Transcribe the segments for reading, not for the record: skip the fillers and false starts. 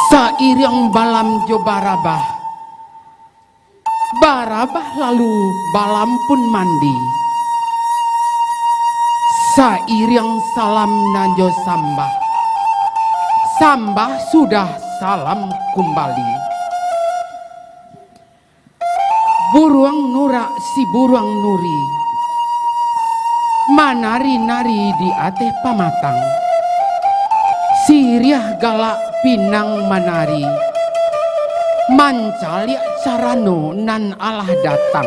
Sairiang balam jo barabah, barabah lalu balam pun mandi. Sairiang salam nanjo sambah, sambah sudah salam kembali. Buruang nurak si buruang nuri, manari-nari di ateh pamatang. Siriah galak pinang manari, mancaliak carano nan Allah datang.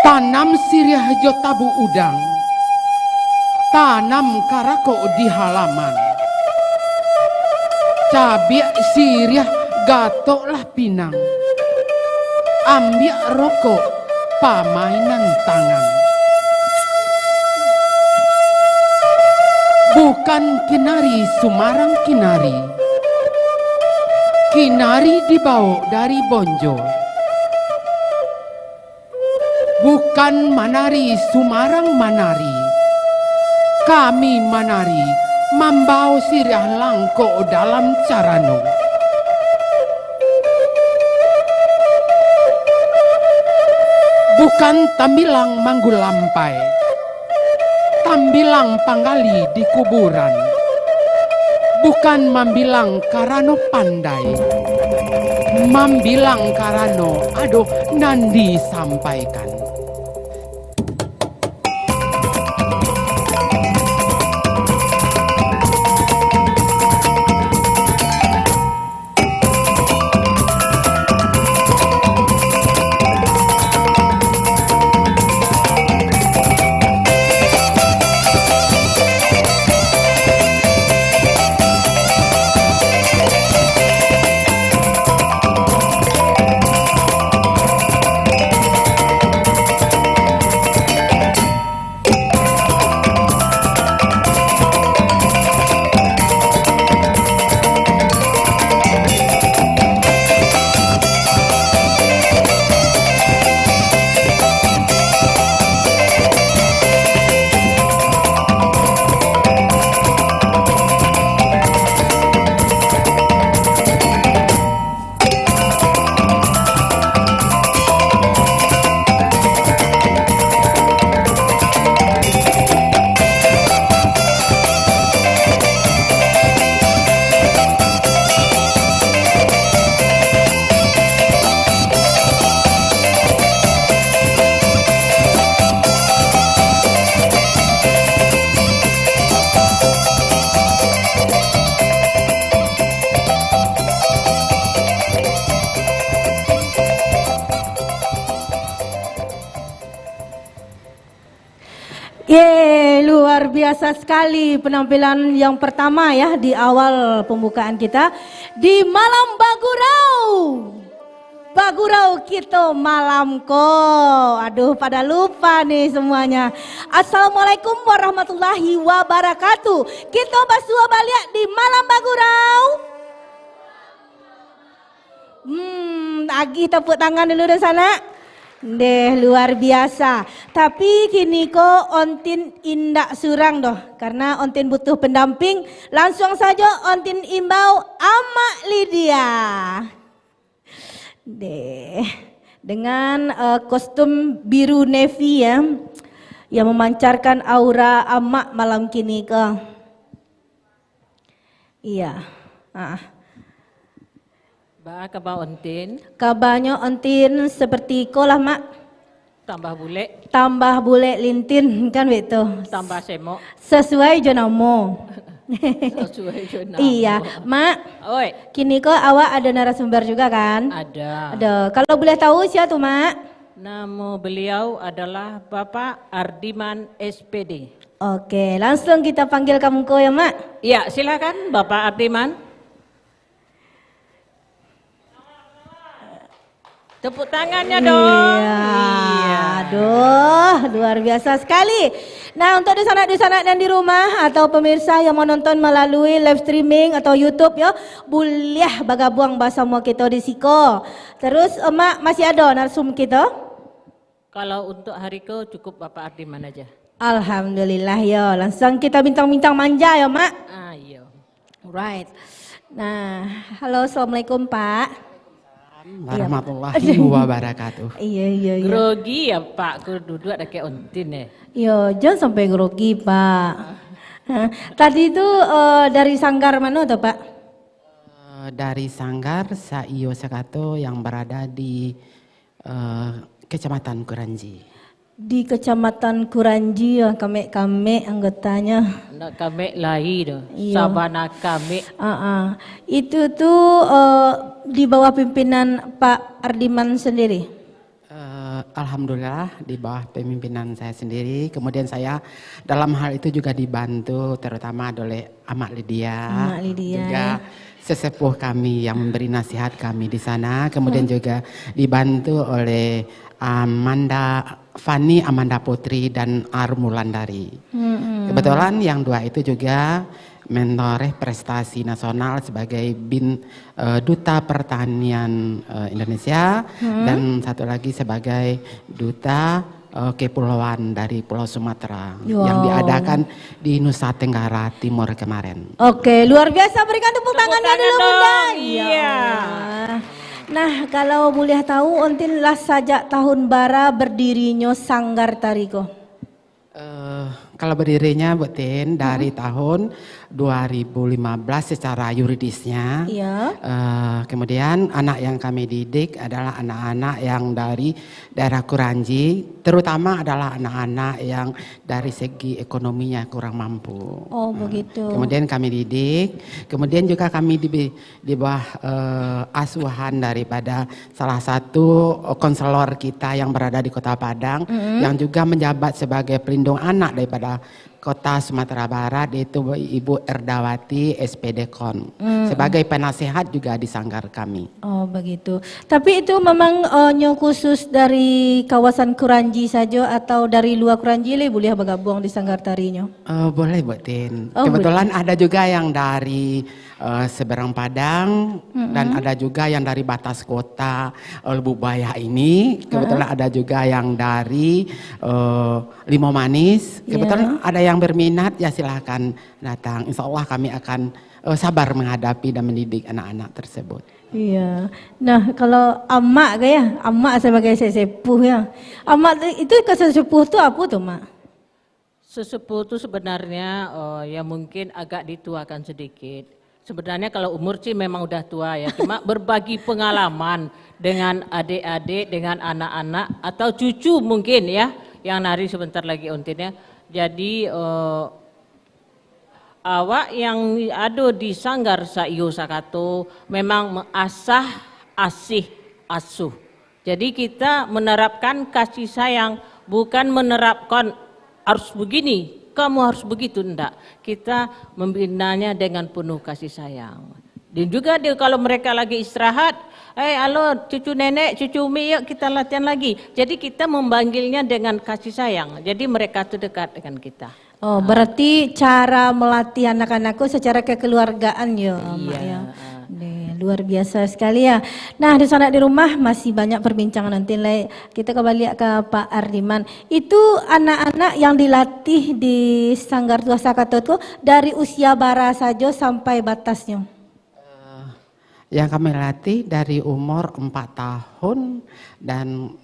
Tanam siriah jo tabu udang, tanam karako di halaman. Cabiak siriah gatoklah pinang, ambiak rokok pamainan tangan. Bukan kinari Sumarang kinari, kinari dibawa dari Bonjol. Bukan manari Sumarang manari, kami manari membawa siriah langko dalam carano. Bukan tambilang manggul lampai, tambilang panggali di kuburan. Bukan mambilang karano pandai, mambilang karano aduh nandi sampaikan. Luar biasa sekali penampilan yang pertama ya di awal pembukaan kita di Malam Bagurau. bagurau kita malam ko. Aduh, pada lupa nih semuanya. Assalamualaikum warahmatullahi wabarakatuh. Kita basua balik di malam bagurau. Agi tepuk tangan dulu di sana. Deh, luar biasa. Tapi kini kok Ontin indak surang doh, karena Ontin butuh pendamping. Langsung saja Ontin imbau Ama Lydia. Deh, dengan kostum biru navy ya, yang memancarkan aura Ama malam kini kok. Iya. Ba kabar Ontin? Kabarnya Ontin seperti ko lah mak. Tambah bule, Tambah bule lintin kan betul. tambah semok. Sesuai jonamo. Sesuai jurnal. Iya, mak. Oi, Kini kok awak ada narasumber juga kan? ada. Ada. Kalau boleh tahu siapa tuh mak? Nama beliau adalah Bapak Ardiman SPD. Oke, langsung kita panggil kamu ko ya mak. Iya, silakan Bapak Ardiman. Tepuk tangannya dong. Iya. Aduh, luar biasa sekali. Nah, untuk di sana dan di rumah atau pemirsa yang menonton melalui live streaming atau YouTube ya, boleh bagabung bersama kita di siko. Terus emak masih ada narsum kita? Kalau untuk hari ke cukup Bapak Ardiman aja. Alhamdulillah ya. Langsung kita bintang-bintang manja ya, mak. Iya. Right. Nah, halo, assalamualaikum Pak. Warahmatullahi wabarakatuh. Iya. Grogi ya Pak, ku duduk ada kayak Ontin ya. Yo, jangan sampai grogi Pak. Tadi itu dari sanggar mana tuh Pak? Dari Sanggar Saiyo Sakato yang berada di Kecamatan Kuranji. Di Kecamatan Kuranji ya, kami anggotanya. Nak kami lahir, Iya. sabana kami. Itu tuh di bawah pimpinan Pak Ardiman sendiri. Alhamdulillah di bawah pemimpinan saya sendiri. Kemudian saya dalam hal itu juga dibantu terutama oleh Amak Lydia. Amak Lydia. Juga sesepuh kami yang memberi nasihat kami di sana. Kemudian juga dibantu oleh Fani Amanda Putri dan Armulandari. Kebetulan yang dua itu juga menoreh prestasi nasional sebagai duta pertanian Indonesia dan satu lagi sebagai duta kepulauan dari Pulau Sumatera yang diadakan di Nusa Tenggara Timur kemarin. Oke, luar biasa, berikan tepuk tangannya dulu Bunda. Iya. Nah, kalau boleh tahu Ontin lah sajak tahun bara berdirinya Sanggar Tariko. Kalau berdirinya Butin dari tahun 2015 secara yuridisnya. Iya. Kemudian anak yang kami didik adalah anak-anak yang dari daerah Kuranji, terutama adalah anak-anak yang dari segi ekonominya kurang mampu. Oh, begitu. Kemudian kami didik, kemudian juga kami di bawah asuhan daripada salah satu konselor kita yang berada di Kota Padang, yang juga menjabat sebagai pelindung anak daripada Kota Sumatera Barat, yaitu Ibu Erdawati SPD Kon, sebagai penasehat juga di sanggar kami. Oh, begitu. Tapi itu memang khusus dari kawasan Kuranji saja atau dari luar Kuranji boleh bergabung di Sanggar Tarinya? Boleh Butin. Oh, Kebetulan ada juga yang dari Seberang Padang dan ada juga yang dari batas kota Lububaya ini. Kebetulan ada juga yang dari Limau Manis. Kebetulan ada yang berminat, ya silahkan datang. Insya Allah kami akan sabar menghadapi dan mendidik anak-anak tersebut. Iya. Nah, kalau amak ya, amak sebagai sesepuh ya. Amak itu kesesepuh itu apa tuh, Mak? Sesepuh itu sebenarnya ya mungkin agak dituakan sedikit. Sebenarnya kalau umur sih memang udah tua ya, cuma berbagi pengalaman dengan adik-adik, dengan anak-anak atau cucu mungkin ya, yang nari sebentar lagi Ontin ya. Jadi awak yang ada di Sanggar Saiyo Sakato memang mengasah asih asuh. Jadi kita menerapkan kasih sayang, bukan menerapkan harus begini, kamu harus begitu, enggak. Kita membinanya dengan penuh kasih sayang. Dan juga dia kalau mereka lagi istirahat, halo cucu nenek, cucu umi, yuk kita latihan lagi. Jadi kita memanggilnya dengan kasih sayang. Jadi mereka tuh dekat dengan kita. Oh, berarti cara melatih anak-anakku secara kekeluargaan ya, Mak ya. Nih, luar biasa sekali ya. Nah, di sana di rumah masih banyak perbincangan nanti. Kita kembali ke Pak Ardiman. Itu anak-anak yang dilatih di Sanggar Tua Sakato itu dari usia bara saja sampai batasnya. Yang kami latih dari umur 4 tahun dan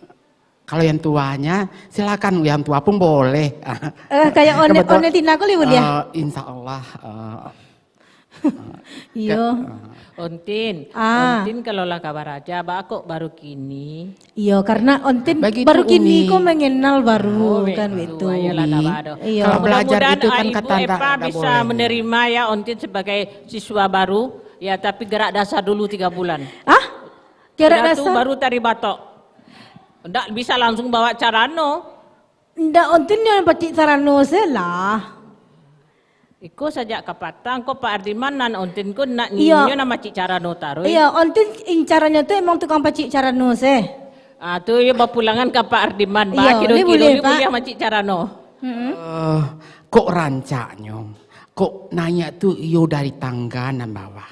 kalau yang tuanya silakan, yang tua pun boleh. Kayak one tina aku lihat ya. Insya Allah. Iya. Ontin kalau lah kabar aja, kok baru kini. Iya, karena Ontin Begitu, baru kini Umi. kok mengenal baru kan itu. Iya. Kalau belajar itu kan Ibu kata Epa bisa menerima ya Ontin sebagai siswa baru, ya tapi gerak dasar dulu 3 bulan. Gerak Sudah tuh dasar? baru tari batok. Nggak bisa langsung bawa carano. Ndak Ontin yang pacik sarano lah. Iko saja kapatang, ko Pak Ardiman nan Ontin ko nak Iya. ninyo nama cik carano taruh. Iya, Ontin caranya tuh emang tukang pacik sarano Tuh ya bapulangan ke Pak Ardiman, Iya, kilo ini boleh, Pak. boleh macik carano. Kok rancaknya, kok nanya tuh yo dari tangga nan bawah,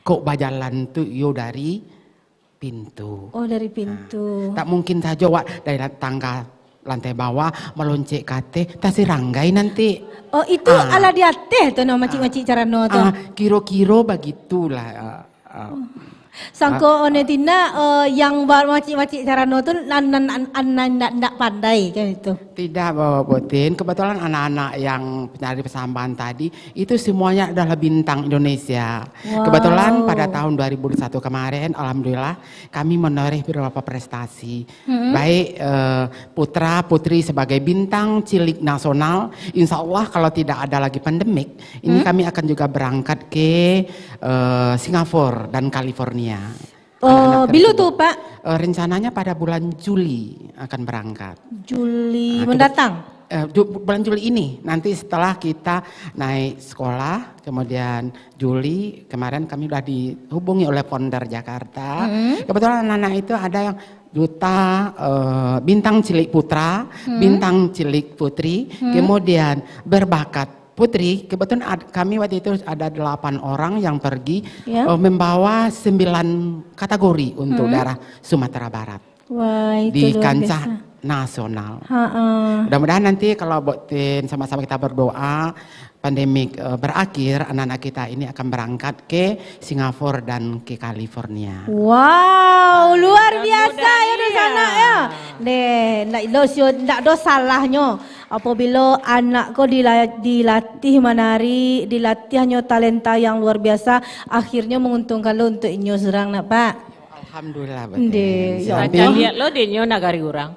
kok bajalan tuh yo dari pintu. Oh, dari pintu. Tak mungkin saja Wak dari tangga lantai bawah meloncek kate, tak seranggai nanti. Oh, itu ala di atas tuh no macik-macik carano tuh. Kira-kira begitulah. Sangko onetina yang macik-macik carano tuh ndak pandai kan itu. Tidak Bapak Botin, kebetulan anak-anak yang pencari persambahan tadi itu semuanya adalah bintang Indonesia. Wow. Kebetulan pada tahun 2001 kemarin, alhamdulillah kami menoreh beberapa prestasi. Baik putra putri sebagai bintang cilik nasional. Insya Allah kalau tidak ada lagi pandemik, ini kami akan juga berangkat ke Singapura dan California. Oh, bilu tuh Pak? Rencananya pada bulan Juli akan berangkat. Juli mendatang? Bulan Juli ini, nanti setelah kita naik sekolah, kemudian Juli kemarin kami sudah dihubungi oleh Ponder Jakarta. Kebetulan anak-anak itu ada yang duta bintang cilik putra, bintang cilik putri, kemudian berbakat putri. Kebetulan kami waktu itu ada 8 orang yang pergi membawa 9 kategori untuk daerah Sumatera Barat. Wah, itu di luar kancah biasa. nasional. Mudah-mudahan nanti kalau Botin sama-sama kita berdoa pandemik berakhir, anak-anak kita ini akan berangkat ke Singapura dan ke California. Wow, luar biasa ya di sana ya. Ndak do salahnya apabila anak kau dilatih menari, dilatih hanya talenta yang luar biasa, akhirnya menguntungkan lo untuk inyo serang nak Pak. Alhamdulillah. Taca lihat lo denyo nagari orang.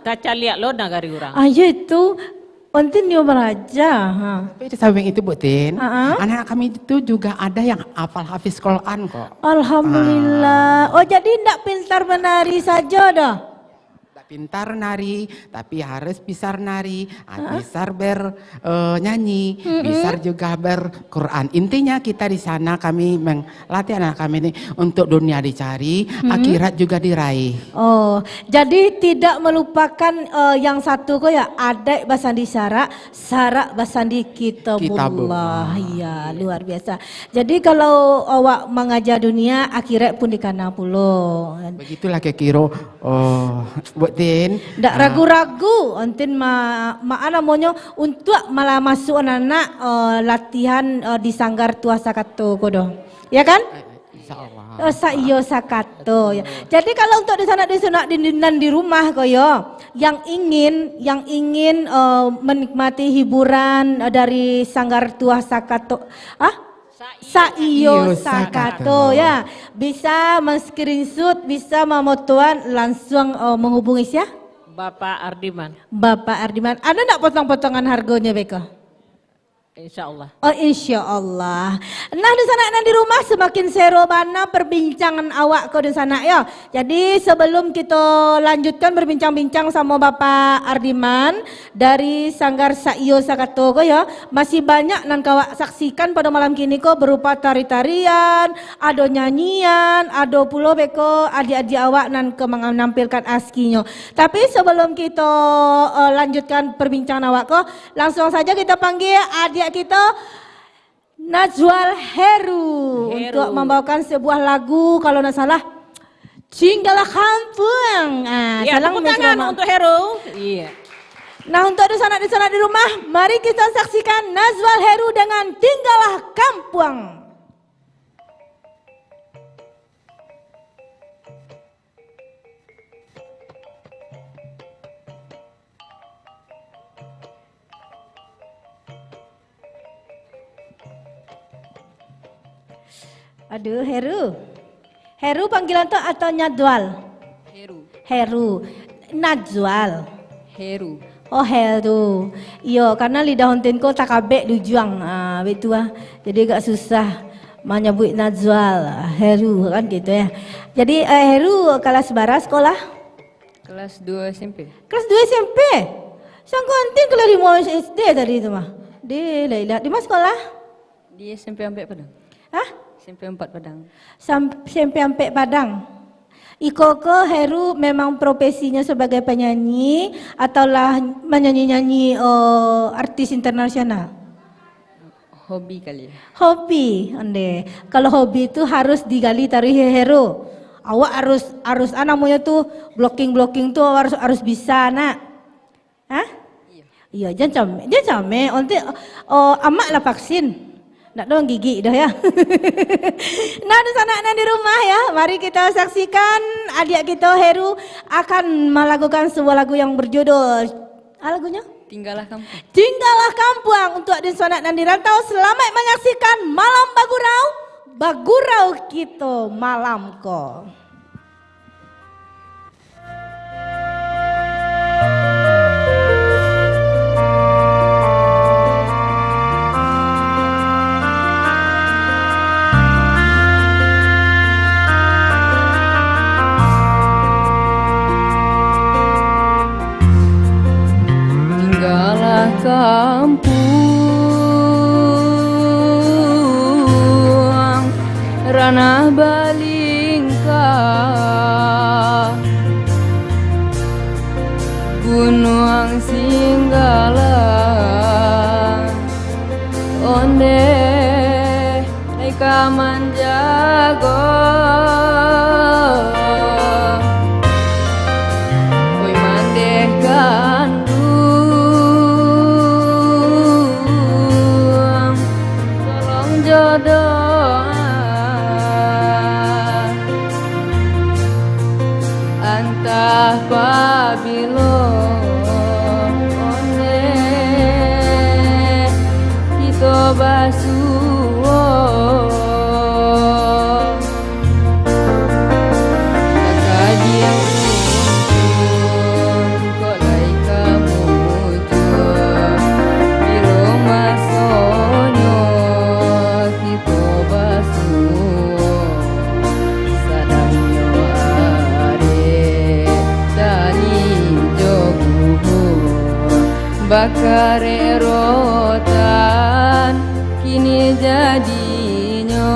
Taca lihat lo nagari orang. Aja itu Ontin dia beraja. Tapi di samping itu Botin, anak kami itu juga ada yang hafal hafiz Quran kok. Alhamdulillah. Oh jadi ndak pintar menari saja dah. Pintar nari, tapi harus bisa nari, bisa bernyanyi, bisa juga berquran. Intinya kita di sana kami melatih anak kami ini untuk dunia dicari, akhirat juga diraih. Oh, jadi tidak melupakan yang satu kok ya, adek basandi sarak basandi kitabullah. Iya, luar biasa. Jadi kalau awak mengajar dunia, akhirat pun dikana pulo. Begitulah kira-kira buat ndak ragu-ragu Ontin ana monyo untuk malah masuk anak-anak latihan di Sanggar Tua Sakato kodo. Ya kan? Insyaallah. Saiyo Sakato ya. Jadi kalau untuk di sana di rumah koyo yang ingin menikmati hiburan dari Sanggar Tua Sakato. Saiyo Sakato ya, bisa men-screenshot, bisa memotoan, langsung menghubungi siapa? Bapak Ardiman. Bapak Ardiman, ada enggak potong-potongan harganya Beko? Insya Allah. Oh insya Allah. Nah di sana dan di rumah semakin seru bana perbincangan awak kau di sana ya. Jadi sebelum kita lanjutkan berbincang-bincang sama Bapak Ardiman dari Sanggar Saio Sakato ko ya, masih banyak nan kawak saksikan pada malam kini ko berupa tari-tarian, ada nyanyian, ada pulo beko adik-adik awak nan ke menampilkan askinya. Tapi sebelum kita lanjutkan perbincangan awak ko, langsung saja kita panggil adik kita Najwal Heru untuk membawakan sebuah lagu kalau tidak salah Tinggallah Kampung. Ya, tepuk tangan untuk Heru. Iya. Nah untuk di sana di rumah, mari kita saksikan Najwal Heru dengan Tinggallah Kampung. Aduh, Heru panggilan tuh atau Najwal? Heru. Najwal. Heru. Oh Heru. Iya, karena lidah hontinku tak kabek dujuang. Betul jadi agak susah menyebut Najwal. Heru kan gitu ya. Jadi Heru kelas bara sekolah? Kelas 2 SMP. Kelas 2 SMP? Sangko anting kelas 5 SD tadi itu mah. Di mana sekolah? Di SMP Ampek Padang. Hah? SMP 4 Padang. SMP Ampek Padang. Iko ke Heru memang profesinya sebagai penyanyi ataulah menyanyi-nyanyi artis internasional? Hobi kali ya. Hobi, ande. Kalau hobi itu harus digali taruh Heru. Awak harus namanya tuh blocking tuh harus bisa nak. Hah? Iya, jangan came. Nanti amak lah vaksin. Nak doang gigi dah ya. Nah di sana dan di rumah ya, mari kita saksikan adik kita Heru akan melakukan sebuah lagu yang berjudul lagunya Tinggallah Kampung. Tinggallah Kampung untuk di sana dan di rantau. Selamat menyaksikan Malam Bagurau kita malam ko. Kampung ranah balingka gunung singgala onde eka manjago oi mandeh jodoh antah pabilo one kita basuo kajian kok lai kamu di rumah sonyo bakare rotan kini jadinya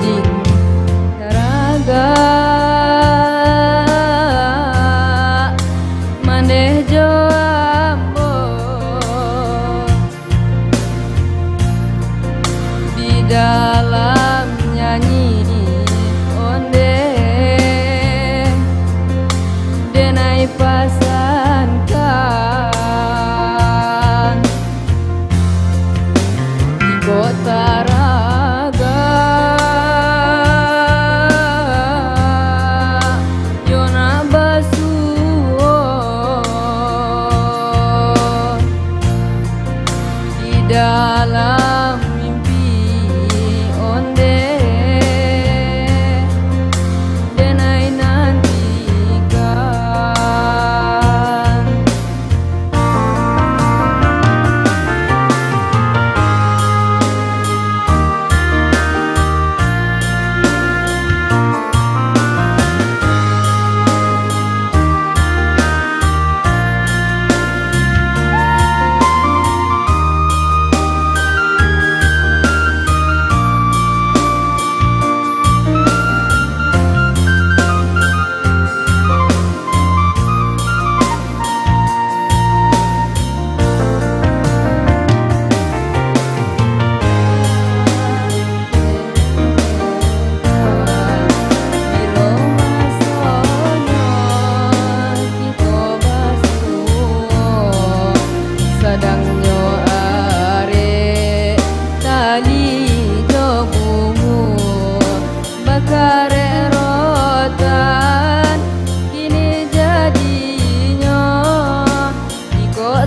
jing taraga mandeh joambo di dalam nyanyi pasankan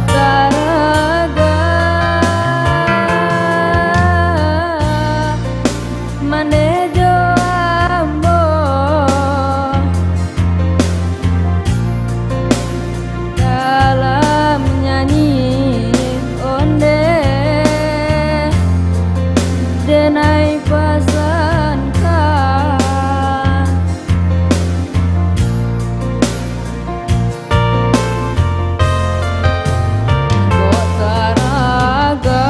taraga manejo ambo dalam nyanyi onde denai pasankan kota raga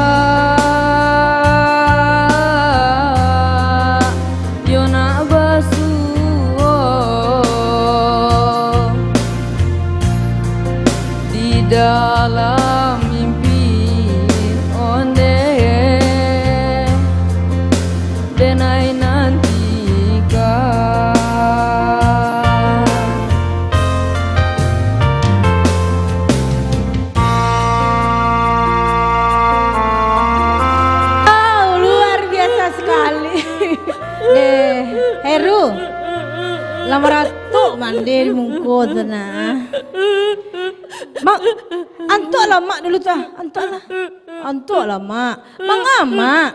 yona basuo di dalam mimpi onde denai nantikan Wow, luar biasa sekali. Heru. Lama ratu mandi di mungkut nah. Mak, antuk lah mak dulu tah. Antuk lah mak. Mak.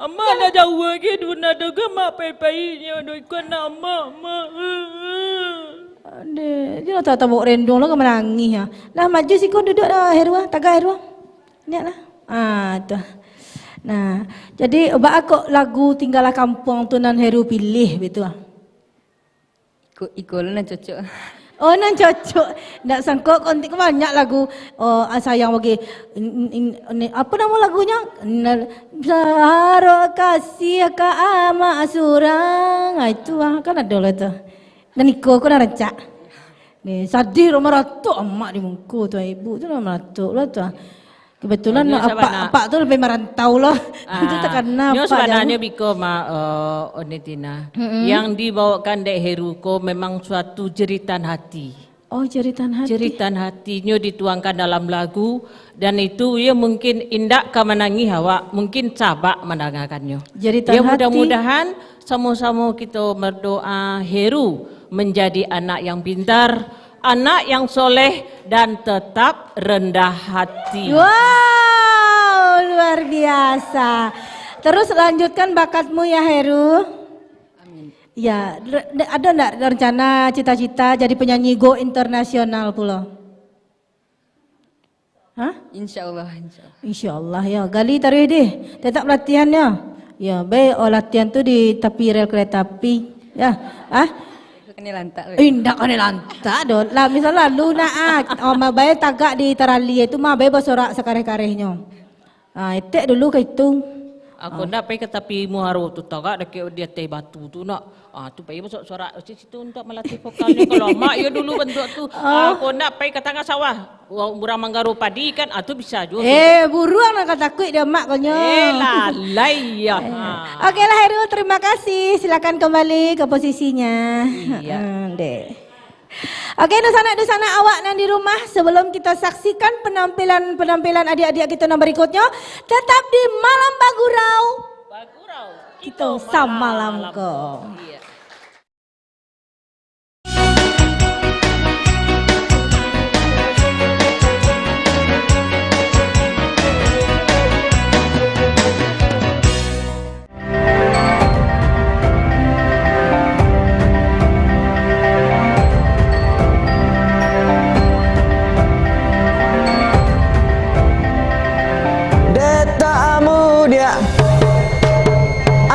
Ama na jauh lagi duna daga mak pai-painya do ikut nama mak. Dia tak tahu rendong lah menangis ya. Lah maju sih kau duduk dah Heru, tagah Heru. Niat lah. Tu. Nah, jadi obak aku lagu Tinggallah Kampung tu nan Heru pilih betul ah. ikut lah cocok. Oh nan cocok. Nak sangkut kontik banyak lagu. Oh sayang bagi apa nama lagunya? Sahara kasih ka ama surang. Itu kan ada lah tu. Dan Niko aku nak rancak. Ni sadir rumah ratu emak di muka tu ibu tu rumah ratu lah tu. Kebetulan apa tu lebih merantau lah. Itu tak kena apa. jauh. Sebenarnya biko Onetina. Yang dibawakan Dek Heruko memang suatu jeritan hati. Oh jeritan hati. Jeritan hatinya dituangkan dalam lagu dan itu ya mungkin indak ka menangi hawa, mungkin cabak mendengarkannya. Jeritan ya hati. mudah-mudahan sama-sama kita berdoa Heru menjadi anak yang pintar, anak yang soleh dan tetap rendah hati. Wow, luar biasa. Terus lanjutkan bakatmu ya Heru. Amin. Ya, ada enggak rencana cita-cita jadi penyanyi go internasional pula? Hah? Insyaallah. Insyaallah ya. Gali taruh deh. Tetap latihannya. Ya, baik latihan tu di tepi rel kereta api. Ya. Kena lantak. Indak kena lantak dot. Lah misal lalu nak bae tagak di terali itu mah bae bersorak sekareh-karehnya. Etek dulu ke itu. Aku nak pergi ke tepi muharu tu tagak dekat dia teh batu tu nak. Tu pergi masuk sorak situ untuk melatih vokalnya. Kalau mak ya dulu bentuk tu. Aku nak pergi ke tengah sawah. Burang manggaru padi kan tu bisa juga. Buruang nak takut dia mak konya. Lalai ya. Okeylah Heru, terima kasih. Silakan kembali ke posisinya. Iya. Dek. Okey, dusana awak yang di rumah, sebelum kita saksikan penampilan adik-adik kita yang berikutnya, tetap di Malam Bagurau. Kita sama malam kau. Iya.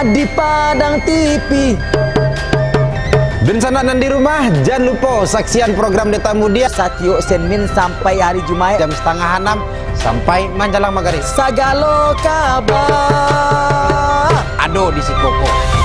Di Padang TV. Dan sana dan di rumah jangan lupa saksian program Deta Mudia Satyo Senin sampai hari Jumat jam 5:30 sampai menjelang maghrib. Sagalo kabar Ado di Sikoko.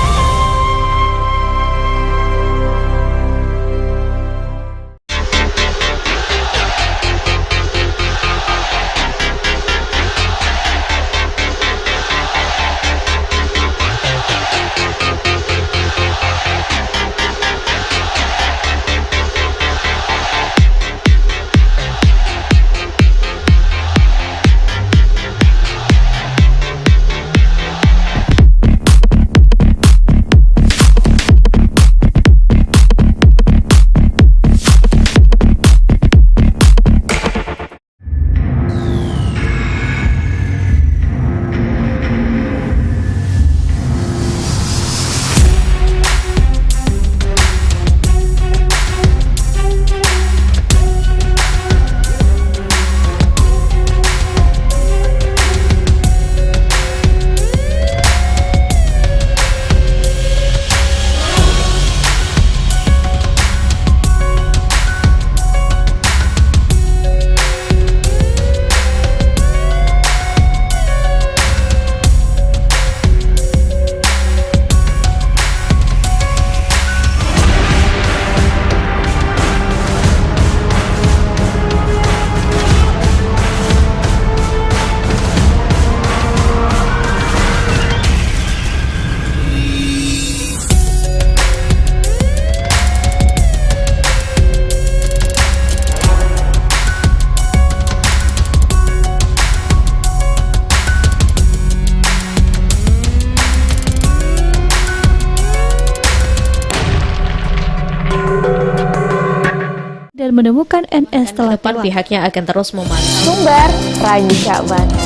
menemukan NS telah Depan tewas. pihaknya akan terus memantau. Sumber Rayu Syakbana.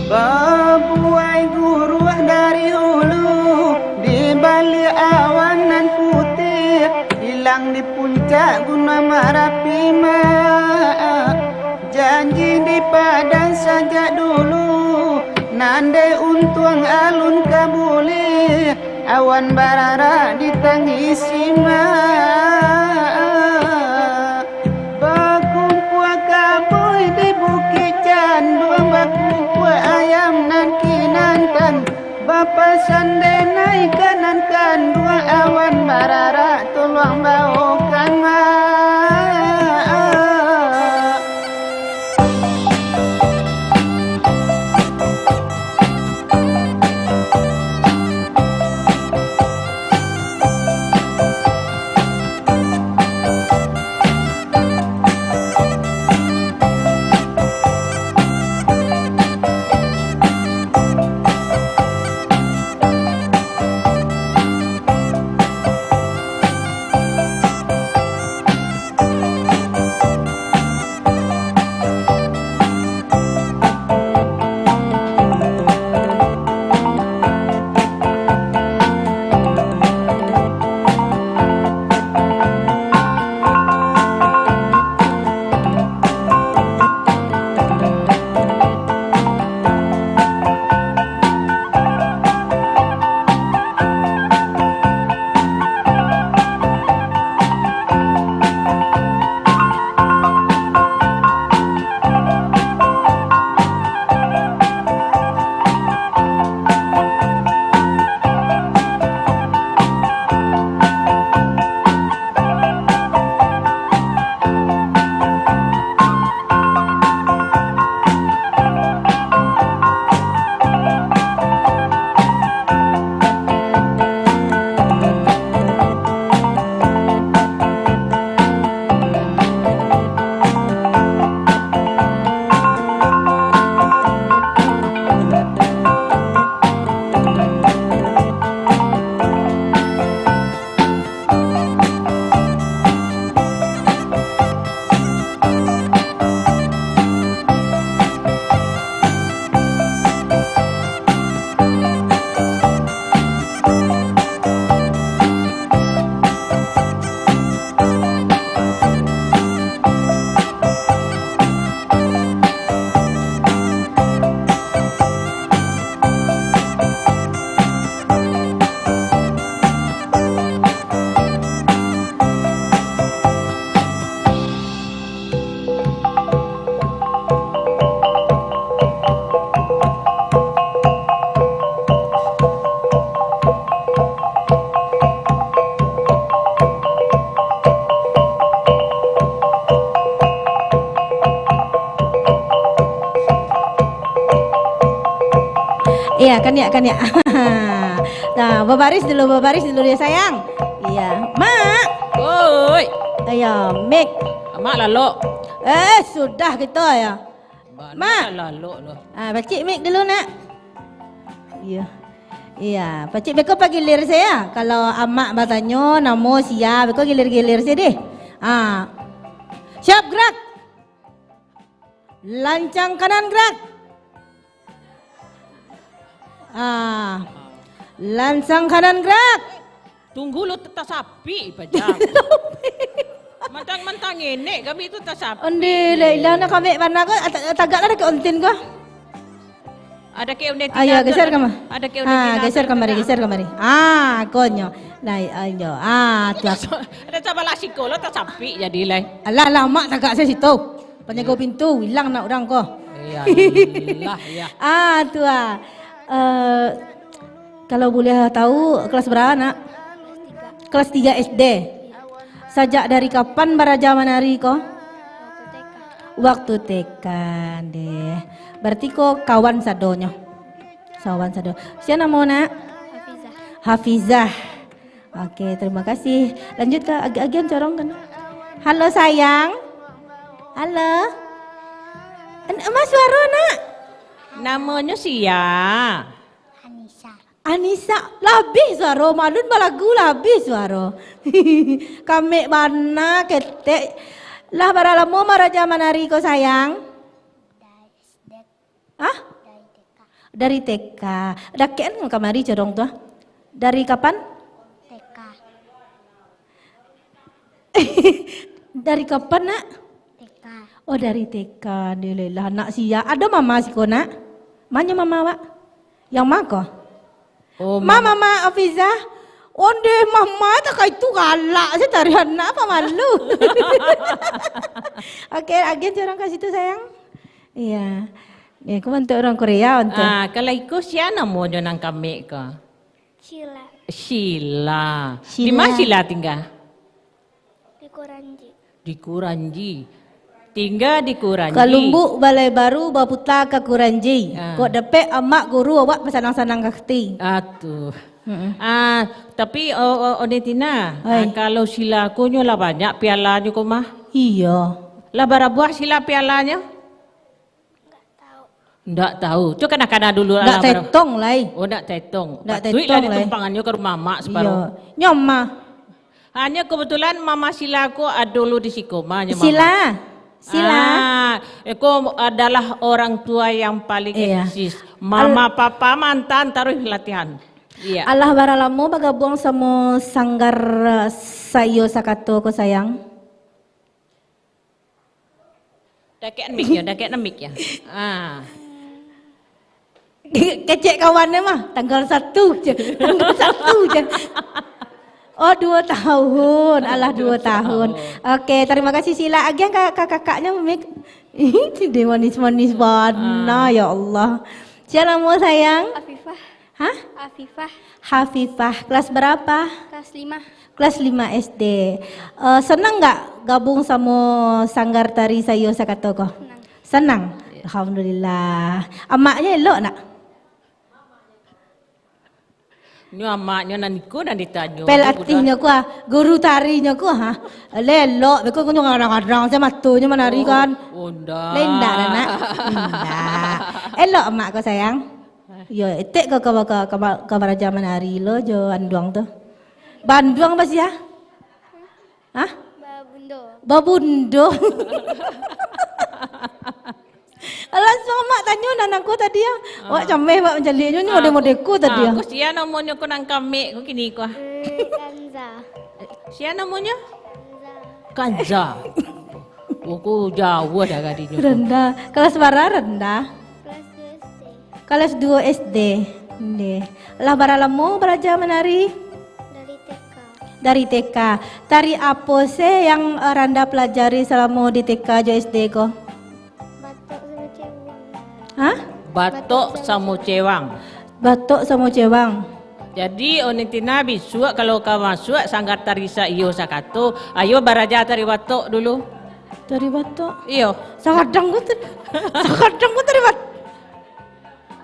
Babuai guruah dari hulu, di balik awan nan putih, hilang di puncak gunung Marapima. Janji di padang sajak dulu, nandai untuang alun kabuli, awan barara ditangisi Bakumpua kabui di bukit canduang, bakumpua ayam nan kinantan, bapa sande naik kanan kan dua awan barara tolong bawakan Iya, kan ya. Nah, berbaris dulu ya sayang. Iya, Mak. Oi, Ayo, Mik. mak lalu. Sudah gitu ya. Mak. Lalu loh. Pakcik Mik dulu nak. Iya, pakcik beko pagi gilir saya. Kalau amak bertanya namo siap, beko gilir-gilir saya deh. Siap gerak. Lancang kanan gerak. Lancang kanan gerak. Tunggu lo tetap sapi pajak. Mentang-mentang ini kami itu tetap sapi. Undi leila nak kami mana ko tagaklah ke untin ko. Ada ke unit. Ayo geser kamar. Ada ke unit. Geser kamari. Konyo. Lai ayo. Tuak. Ada cabala siko lo tetap sapi jadi lai. Alah mak tagak saya situ. Penjaga pintu hilang nak orang ko. Iyalah ya. Tua. Kalau boleh tahu kelas berapa nak? Kelas 3 SD. Sejak dari kapan belajar menari ko? Waktu TK deh. Berarti ko kawan sadonyo. Kawan sado. Siapa nama nak? Hafizah. Oke, terima kasih. Lanjut ke agian corong kan. Halo sayang. Halo. Mas suara nak? Namanya Sia. Anissa, labih suara, malun balagu labih suara. Kami mana ketek. Lah baralamu maraja menari ko sayang? Dari TK. Dakian kamari corong tuh. Dari kapan? TK. Dari kapan nak? TK. Oh dari TK. Alhamdulillah nak sia. Ada mama sih ko nak? Mana mama wak? Yang mako? Oh, mama Afizah. Onde mama tak kayak itu galak. Saya tarian apa malu. Oke, agen orang kasih itu sayang. Iya. Ya, aku untuk orang Korea untuk. Kalau ikut siapa namanya nang kami ko? Sheila. Di mana Sheila tinggal? Di Kuranji. Di Kuranji. Tinggal di Kuranji. Kalumbu Balai Baru Baputa ke Kuranji. Kok dapet amak guru awak pesanang-sanang kakti. Tuh. Tapi Onetina, kalau Sheila kunyo lah banyak pialanya kok mah? Iya. Lah berapa Sheila pialanya? Nggak tahu. Coba kena dulu. Nggak tetong lah. Oh, nggak tetong. Nggak Duit tetong lah ditumpangannya ke rumah mak separuh. Iya. Nyoma. Hanya kebetulan mama Sheila aku ada dulu di Sikoma. Sila. Aku adalah orang tua yang paling eksis. Mama, papa, mantan, taruh latihan. Iya. Allah baralamu bagabung sama sanggar sayo sakato ko sayang. Dakek mic ya. Kecek kawannya mah tanggal 1 je. Oh 2 tahun, Allah 2 tahun. Oke, terima kasih Sila. Agian kakaknya memik. Ini manis-manis banget ya Allah. Siapa nama sayang? Afifah. Hah? Afifah. Kelas berapa? Kelas 5. Kelas 5 SD. Senang nggak gabung sama sanggar tari sayo sakato ko? Senang. Alhamdulillah. Amaknya elok nak? Ini amaknya nantiku dan ditanya. Pelatihnya ku guru tarinya ku lelok beko ku ngarang-ngarang saya matunya menari kan. Lendak nak. Lendak. Elok emak ku sayang. Yo etek ke baraja menari lo jo anduang tu. Banduang apa sih ya? Babundo. Langsung mak tanya anakku tadi ya. Wak cameh wak menjalinya ni model-modelku tadi ya. Aku siapa namanya ku nang kami ku kini ku. Kanza. Siapa namanya? Kanza. Aku jauh dah gadinya. Rendah. Kelas bara rendah. Kelas 2 SD. Kelas 2 SD. Lah baralamu belajar menari? Dari TK. Dari TK. Tari apa sih yang Randa pelajari selama di TK jo SD ko? Batok sama cewang. Batok Batok sama sama cewang. cewang. Jadi Onetina bisua kalau kau masuk sanggar tarisa iyo sakato, ayo baraja tari batok dulu. Tari batok. Iyo. Sakadang ku tari batok.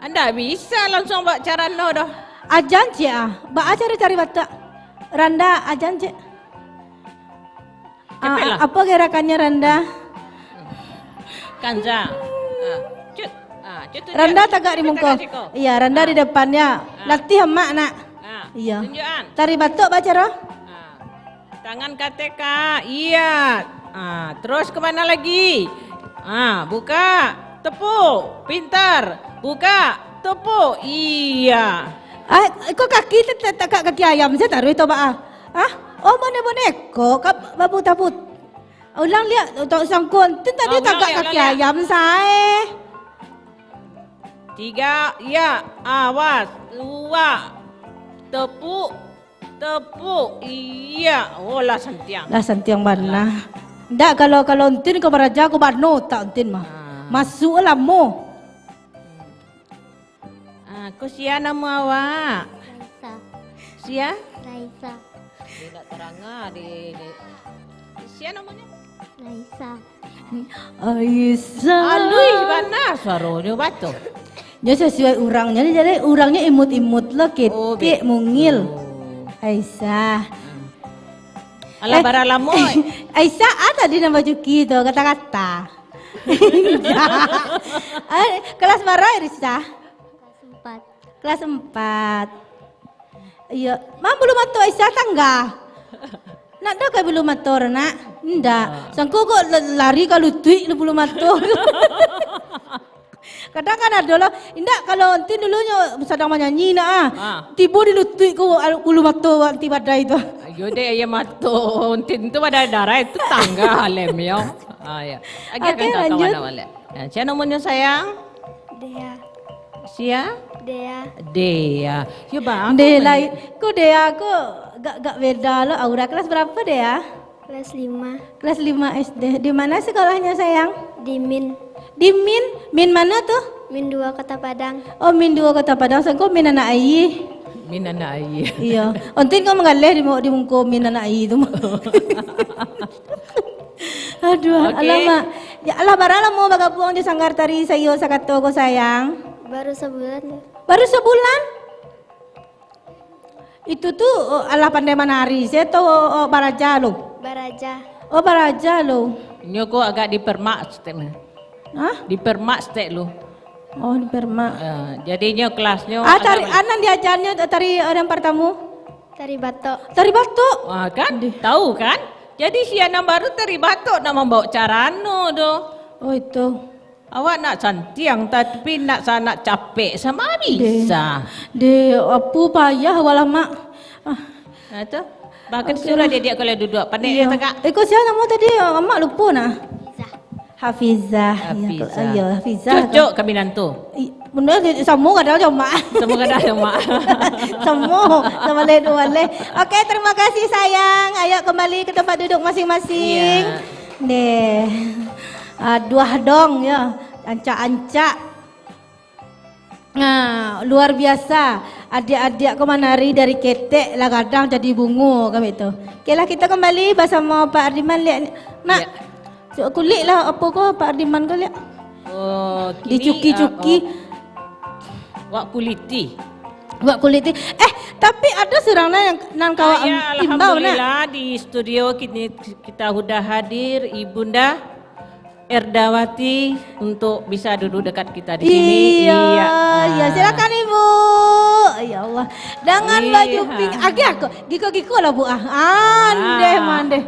Anda bisa langsung buat cara no dah. Ajan cik Ba cari batak. Randa ajan cik. Cepatlah. Apa gerakannya Randa? Kanza. Cut. Cut. Randa tagak di muka. Iya, Randa di depannya. Latih emak nak. Iya. Tunjukan. Tari batuk baca roh. Tangan KTK. Iya. Terus kemana lagi? Buka. Tepuk. Pintar. Buka. Tepuk. Iya. Kok kaki tak kaki ayam saya taruh itu ba? Oh mana boneko? Babu tabut. Ulang lihat untuk sangkun. Itu tadi tagak kaki ayam saya. 3. Ya. Awas. 2. Tepuk. Iya. Oh lah santiang. Lah santiang mana? Ndak kalau entin ke baraja ko bano tak entin mah. Masuk lah mo. Kau sia nama awak? Raisa. Sia? Raisa. Dia nak terang di sia namanya? Raisa. Aisyah. Aduh, mana suaranya batuk? Dia sesuai orangnya, jadi orangnya imut-imut lah, ketik, mungil. Aisyah. Alah bara lamoy. Aisyah ada di nama Juki tu kata-kata. Kelas berapa Aisyah? Kelas 4. Kelas 4. Iya, mak belum matur Aisyah tangga. Nak dah kai belum matur nak? Ndak. Sangko kok lari kalau tuik lu belum matur. Kadang kan ada lah, indak kalau entin dulunya sedang menyanyi nak tiba di lutut ko belum matur anti badai itu. Ayo deh ayam matur, entin tu pada darah itu tangga lem yo. Ya. Agak kan kawan awak. Siapa namanya sayang? Dea. Sia? Dea. Ya bang. Dea lain. Ko Dea ko gak beda lo aura. Kelas berapa Dea? Kelas 5. Kelas 5 SD. Di mana sekolahnya sayang? Di Min. Di Min mana tuh? Min 2 Kota Padang. Oh Min 2 Kota Padang. Sangko Min anak ayi. Min anak ayi. Iya. Ontin kau mengalih di mungko Min anak ayi itu. Aduh, alamak. Ya Allah barala mau bagabung di sanggar tari sayo sakato ko sayang. Baru sebulan. Baru sebulan? Itu tuh Allah pandai menari. Saya tahu Baraja lo. Baraja. Oh Baraja lo. Ini aku agak dipermak stek. Hah? Dipermak stek lu. Oh di Perma. Jadinya kelasnya. Tari anan diajarnya tari orang pertama. Tari batok. Tari batuk. Kan? Tahu kan? Jadi si anak baru tari batuk nak membawa carano doh. Oh itu. Awak nak cantiang tapi nak sana capek sama bisa. De apa payah wala mak. Itu. Bahkan suruh dia kalau duduk pandai ya tak. Kau siapa nama tadi? Mak lupa nah. Hafizah. Iya, Hafizah. Cocok kami nantu. Benar semua kadang cuma. Semua kadang cuma. Semua sama le. Oke, terima kasih sayang. Ayo kembali ke tempat duduk masing-masing. Deh. Dua dong ya. Ancak-ancak. Nah, luar biasa. Adik-adik kau menari dari ketek lah kadang jadi bungu kami itu. Oke lah kita kembali bersama Pak Ardiman lihat. Nak. Kulit lah apa kau Pak Ardiman kau lihat. Oh, dicuki-cuki. Wak kuliti. Wak kuliti. Tapi ada serangna yang nan kau timbau nak. Alhamdulillah di studio kita sudah hadir Ibunda Erdawati untuk bisa duduk dekat kita di sini. Iya, silakan Ibu. Ya Allah. Dengan baju pink. Aku giko lah Bu. Mandeh.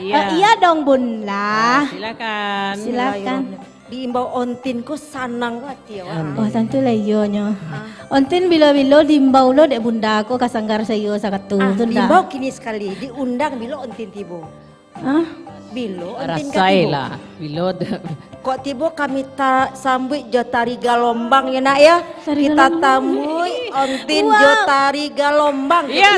Iya dong Bun lah. Silakan. Diimbau ontin ko sanang wati ya. Oh santu lah iyo nyo. Ontin bilo-bilo diimbau lo dek bunda ko kasanggar sayo sakatu. Diimbau kini sekali diundang bilo ontin tibo. Bilo ontin rasailah bilo. Kok tibo kami sambut jotari galombang ya nak ya. Kita tamui ontin jotari galombang. Iya.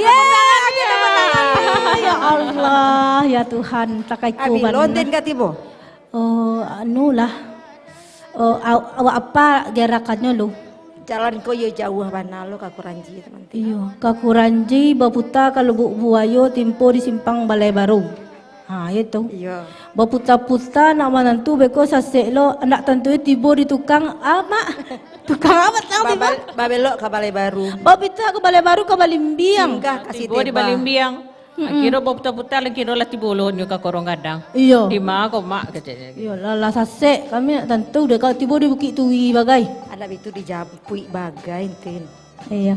Ya Allah ya Tuhan takaiku bilo ontin katibo. Oh anu lah. Awak apa gerakannya lo? Jalan ko yo jauh mana lo ke Kuranji teman. Iya, ke Kuranji baputa kalau buayo timpo di simpang Balai Baru. itu. Iya. Berputar-putar nak menantu beko sasek lo anak tentu tiba di tukang mak. Tukang apa tahu tiba? Babelok ke Balai Baru. Babita ke Balai Baru ke Balimbiang. Singgah kasih Tiba di Balimbiang. Kira bawa putar-putar lagi kira lah tiba ulun ke korong gadang. Iya. Di mana kau mak kecilnya. Iya lah sasek kami nak tentu deh kalau tiba di Bukit Tui bagai. Anak itu dijampui bagai tin. Iya.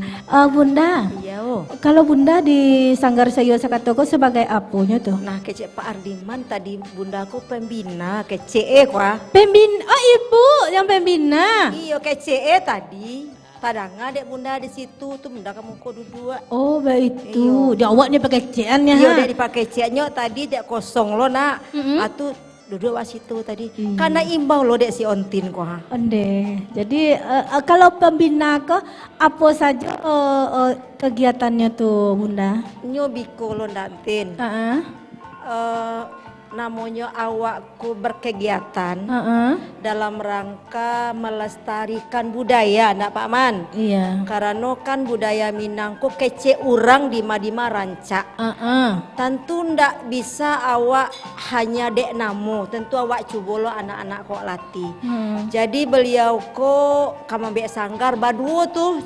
Bunda. Iya Kalau Bunda di Sanggar Sayur Sakatoko sebagai apunya tuh? Nah kecek Pak Ardiman tadi bundaku pembina kecek kuah. Pembina, oh ibu yang pembina. Iya kecek tadi. Padahal dek bunda di situ tuh bunda kamu kok dua. Oh baik itu. Dia awaknya pakai ceannya. Iya dek dipakai ceknya tadi dek kosong lo nak. Atu duduk wa situ tadi. Karena imbau lo dek si Ontin kuah. Onde. Jadi kalau pembina ke apa saja kegiatannya tuh Bunda? Nyo biko lo dantin. Namanya awakku berkegiatan dalam rangka melestarikan budaya, nak Pak Man. Iya. Karena kan budaya Minangku kece urang di Madima rancak. Tentu ndak bisa awak hanya dek namu, tentu awak cubolo anak-anak kok latih. Jadi beliau kok kamambek sanggar baduo tuh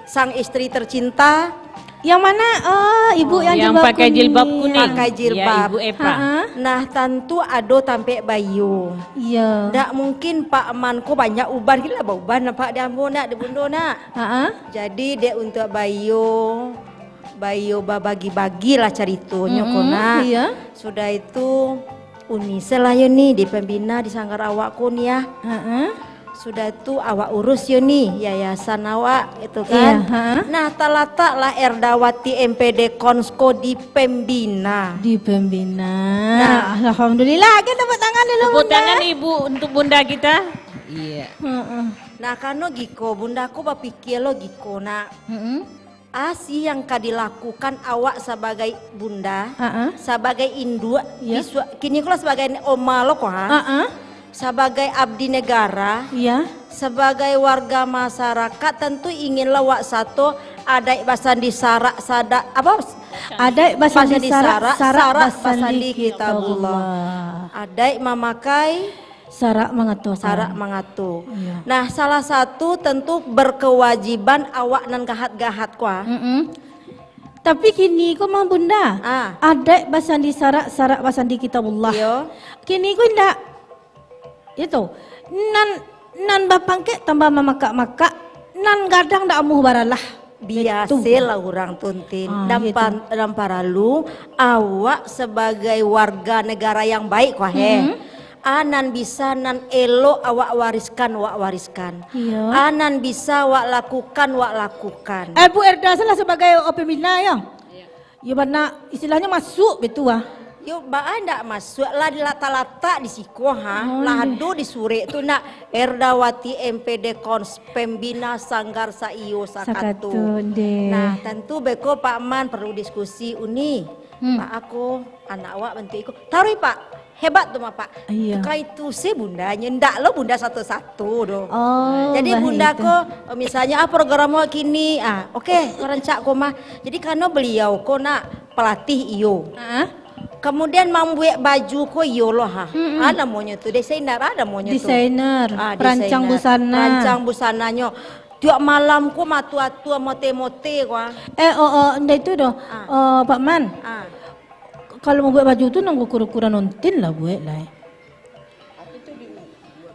sang istri tercinta. Yang mana? Oh, ibu yang pakai jilbab kuning. Pakai jilbab. Ya, Ibu Epa. Nah, tentu ado tampe bayu. Iya. Ndak mungkin Pak Man ko banyak uban gila uban Pak Dambo nak de bundo nak. Jadi dek untuk bayu babagi-bagi lah ceritunya kona. Iya. Sudah itu unisel lah yo nih di pembina di sanggar awakku nih ya. Sudah itu awak urus yo nih yayasan awak itu kan. Nah talata lah Erdawati MPD Konsko di Pembina. Di Pembina. Nah, alhamdulillah kita tepuk tangan dulu. Tepuk tangan ibu untuk bunda kita. Iya. Nah kano giko bundaku bapikir lo giko nak. Asi yang dilakukan awak sebagai bunda, sebagai induk, kini kalau sebagai oma lo kok sebagai abdi negara, sebagai warga masyarakat tentu inginlah wak satu adai basandi sarak sada apa? Adai basandi sarak basandi kitabullah. Adai memakai sarak mengatu. Iya. Nah salah satu tentu berkewajiban awak nan gahat kuah. Tapi kini kau mau bunda, adai basandi sarak basandi kitabullah. Kini kau ndak. Itu nan bapangke tambah mamak nan gadang ndak amuh baralah biasalah orang tuntin dan paralu awak sebagai warga negara yang baik wah anan bisa nan elo awak wariskan anan bisa wak lakukan Bu Erda salah sebagai pembina ya benar istilahnya masuk betul Yo baa ndak masuk lah di lata-lata di siko lado di sure itu nak Erdawati MPD Kons Pembina Sanggar Saiyo Sakatu. Nah tentu beko Pak Man perlu diskusi uni. Pak aku anak awak bantu ikut. Taruh Pak hebat tuh Pak. Kau itu sih bundanya ndak lo bunda satu-satu do. Jadi bunda ko misalnya program mau kini oke rencak ko mah. Jadi karena beliau ko nak pelatih iyo. Kemudian membuat baju ko yolo ada maunya tuh desainer ada maunya tuh perancang busana perancang busananya tiap malam ko matua mote ko ndak itu doh Pak Man kalau mau buat baju tuh nunggu kura-kura nontin lah buat lah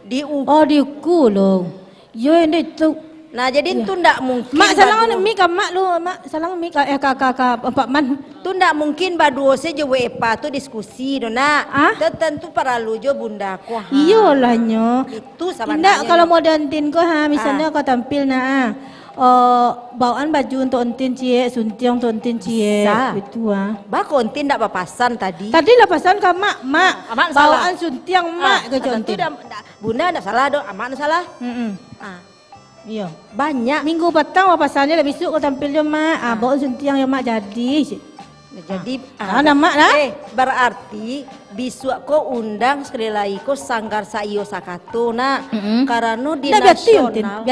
diuku loh yo ndak itu. Nah jadi itu ndak mungkin mak salang mi ka mak lu mak salang mi ka kakak Pak Man tu ndak mungkin baduo se jo wepa tu diskusi dona tentu paralu jo bunda ko iyo lah nyo itu sama ndak kalau mau dantin ko misalnya kau tampil bawaan baju untuk ontin cie suntiang untuk ontin cie itu bako ontin ndak papasan tadi lah pasan ka mak bawaan suntiang mak ke ontin bunda ndak salah do amak salah iya banyak minggu petang pasannya lebih besok kau tampil je mak bawa suntiang yang mak jadi Jadi nama lah. berarti bisua ko undang sekali lagi ko Sanggar Saiyo Sakato karena di nasional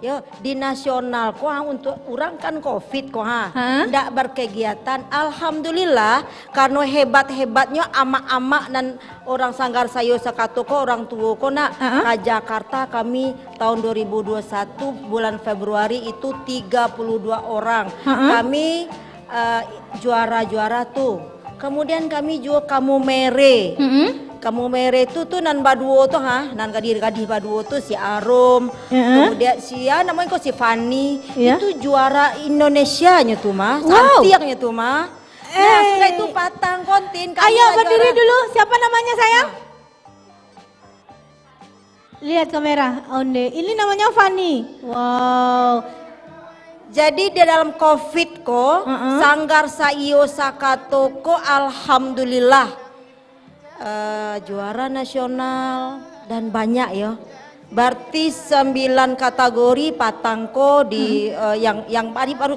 yo di nasional ko untuk orang kan covid ko ndak berkegiatan alhamdulillah karena hebatnya ama-ama dan orang Sanggar Saiyo Sakato ko orang tua ko ke Jakarta kami tahun 2021 bulan Februari itu 32 orang kami juara-juara tuh. Kemudian kami juga kamu mere. Kamu mere itu tuh nan baduo tuh nan gadis baduo tuh si Arum. Kemudian namanya kok si Fanny. Itu juara Indonesia nya tuh mah. Cantiknya tuh mah. Nah, setelah itu patang kontin. Ayo berdiri dulu. Siapa namanya sayang? Lihat kamera. Onde. Ini namanya Fanny. Wow. Jadi di dalam COVID ko, Sanggar Saiyo Sakato ko alhamdulillah juara nasional dan banyak ya. Berarti 9 kategori patangko di yang baru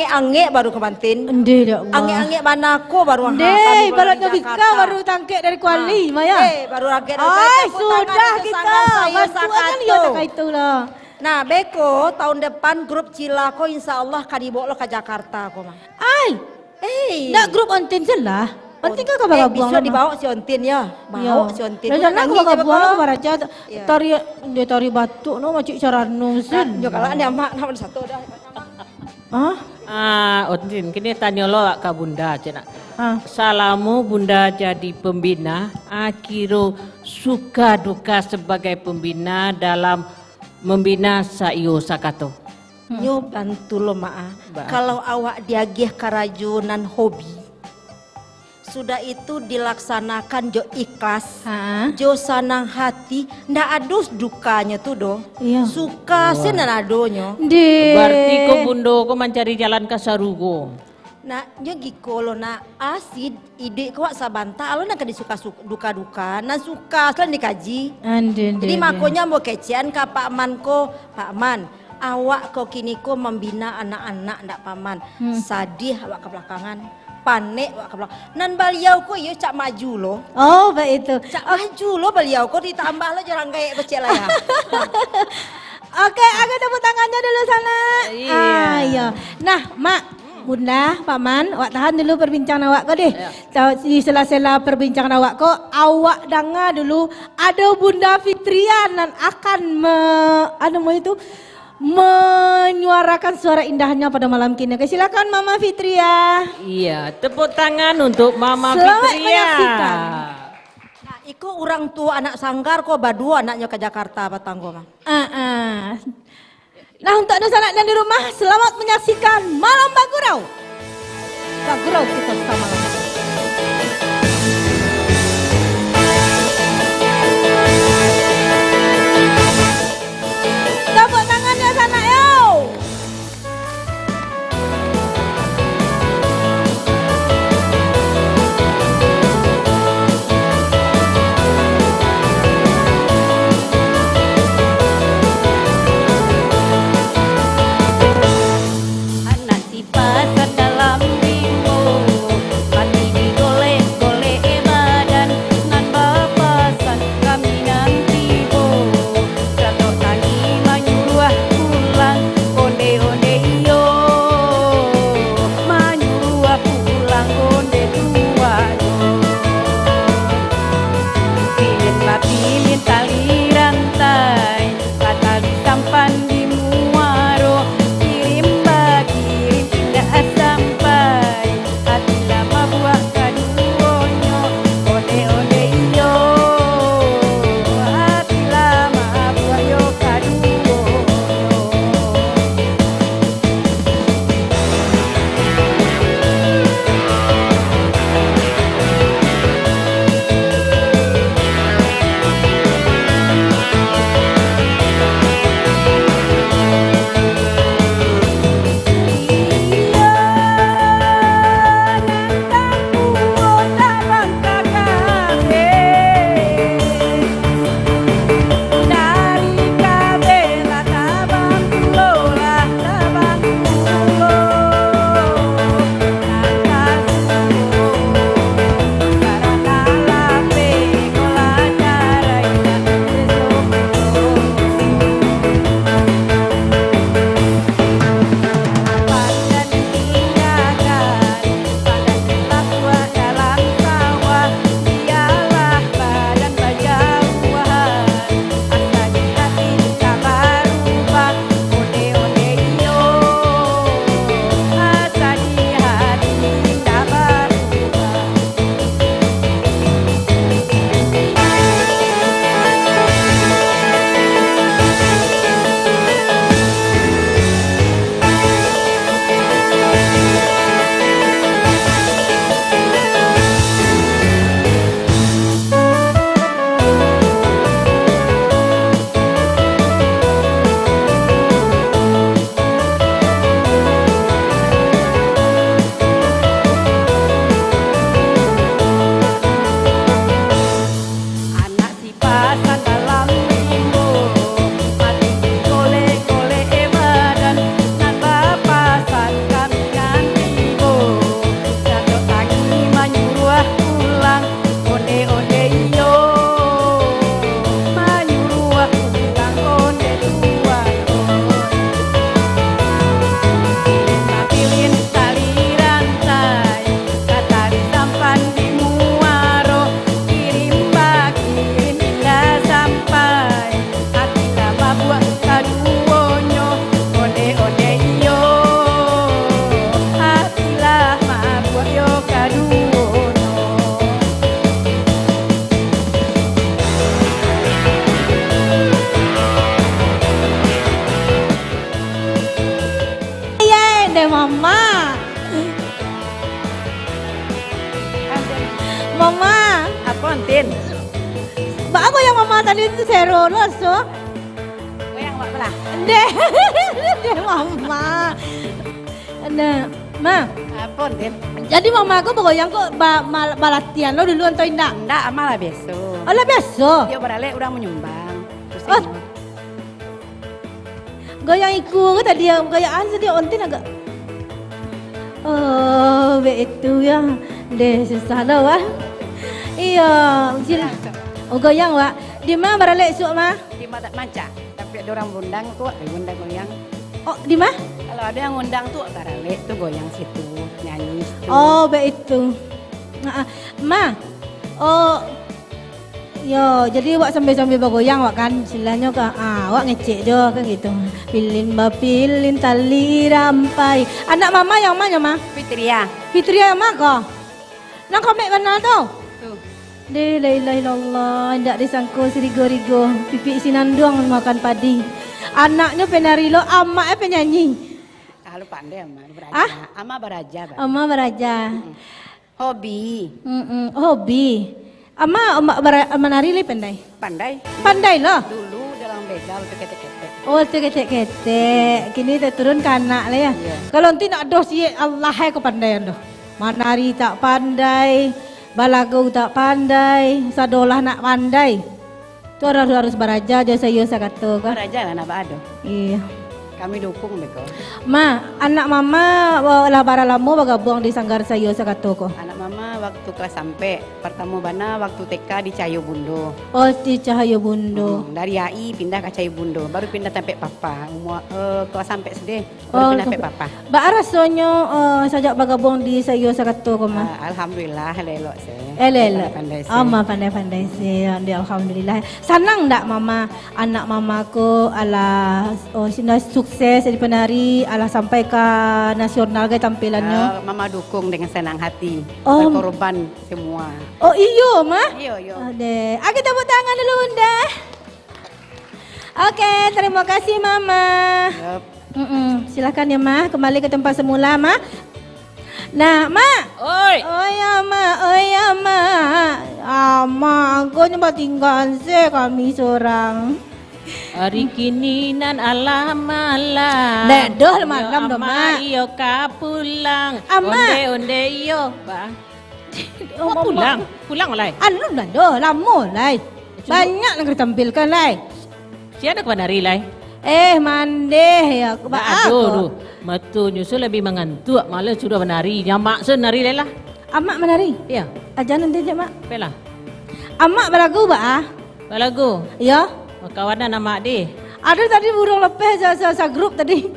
ange baru kemantin. Ange manako baru baru Jakarta baru tangke dari Kuali Maya. Baru ange sudah kita bantuan ya itulah. Nah, beko tahun depan grup Cilako insya Allah kadibawa lo ke Jakarta kok mah. Nak grup ontin jelah. Ontin kan kabar buang bisa dibawa si ontin ya. Bawa si ontin. Dan jangan kabar buang lo kabar aja tari batu no macam cara nusin. Jo kalau ada mak nama satu dah. Ontin kini tanya lo ke bunda cina. Salamu bunda jadi pembina, akhiru suka duka sebagai pembina dalam membina Saiyo Sakato. Nyo bantu lo kalau awak diagih kerajunan hobi sudah itu dilaksanakan jo ikhlas, jo sanang hati, ndak adus dukanya tuh do. Suka senan adonyo. Berarti ko bundo ko mencari jalan ke sarugo. Nah, nyo gikolo na asid ide ko sabanta alo na kadi suka duka-duka, na suka kan dikaji. Jadi makonya mau kecian ka Pak Man ko, Pak Man, awak ko kini ko membina anak-anak ndak paman. Sadih awak ke belakangan, panik awak ke belakang. Nan beliau ko yo cak maju lo. Oh, baik itu. Cak maju lo beliau ko ditambah lo jarang kayak becek lah ya. Oke, agak tepuk tangannya dulu sana. Iya. Nah, Mak. Bunda, Paman, awak tahan dulu perbincangan awak kau deh. Di sela-sela perbincangan awak kau, awak dengar dulu ada Bunda Fitrian dan akan menyuarakan suara indahnya pada malam kini. Silakan Mama Fitria. Iya, tepuk tangan untuk Mama Selamat Fitria. menyaksikan. Nah, iku orang tua anak Sanggar kok badua anaknya ke Jakarta Batanggo mah. Nah, untuk anak-anak dan di rumah, selamat menyaksikan Malam Bagurau. Bagurau kita bersama. Tepuk tangannya sana, yo. Anak si pasar dalam minggu, hati Din. Mbak aku yang mama tadi itu serono so. Goyang Mbak belah. Deh, deh mama. Nah, ma. Apa Din? Jadi mama aku bergoyang kok balatian lo dulu atau indah? Enggak, amal lah biasa. Oh lah biasa. Dia beralih udah menyumbang. Terus Oh. ini. Goyang ikut tadi yang goyangan sedih ontin agak. Oh, begitu ya. Deh susah dah wah. Iya, sila. Oh goyang wah. Di mana beralih esok mah? Di mata manca. Tapi ada orang undang tuh, undang goyang. Oh di mana? Kalau ada yang undang tuh beralih tuh goyang situ, nyanyi situ. Oh begitu. Nah, ma. Oh. Yo, jadi wak sambil-sambil bergoyang wak kan istilahnya kan wak ngecek jo kan gitu. Pilin tali rampai. Anak mama yang mana ma? Fitria. Fitria yang mana? Nang komek mana tu? Tuh. Deh, la ilaha illallah, ndak disangko sirigo-rigo, pipi sinanduang makan padi. Anaknya penarilo, amaknya penyanyi. Kalau pandai ama beraja. Ah? Ama beraja. Ama beraja. Hobi. Hobi. Ama menari li pandai. Pandai. Pandai loh. Dulu dalam begal tuh ketek-ketek. Oh, ketek-ketek. Kini turun ke anak lah ya. Iya. Kalau nanti nak doh si Allah aku pandai doh. Menari tak pandai, balago tak pandai, sadolah nak pandai. Tu harus beraja aja saya kata kan. Beraja lah nak ado. Iya. Kami dukung beko. Ma, anak mama lah bara lamo bagabung di Sanggar Sayo kata ko. Anak mama waktu kelas sampai pertama bana waktu TK di Cayo Bundo. Oh, di Cahaya Bundo. Dari AI pindah ke Cayo Bundo, baru pindah sampai papa. Umur kelas sampai sedih, Oh, baru pindah sampai papa. Ba rasanya sajak bagabung di Sayo kata ko ma. Alhamdulillah lelok saya. Lelok. Pandai saya. Ama pandai-pandai sih. Alhamdulillah. Senang tak mama anak mamaku ala sina sukses di penari ala sampai ke nasional ke tampilannya. Mama dukung dengan senang hati. Oh. Berkorban semua. Oh iyo ma. Iyo. Ade. Kita tepuk tangan dulu bunda. Oke, terima kasih mama. Yup. Silakan ya ma, kembali ke tempat semula ma. Nah ma. Oi. Oh ya ma. Ma, aku nyoba tinggal sih kami seorang. Hari kini nan alam malam. Dek, doh malam dah, Mak. Iyo ka pulang. Ama. Onde iyo. Ba. Oh, pulang lah. Anu dah doh, lama lah. Banyak nak ditampilkan lah. Siapa nak nari lah? Mandeh ya. Aduh, matu nyusul lebih mengantuk. Malah sudah menari. Nyamak senari lah. Amak menari. Ya, Aja nanti je mak. pelah. Amak beragu ba? Balagu. Ya. Kawanan nama dia. Ada tadi burung lepeh sa grup tadi.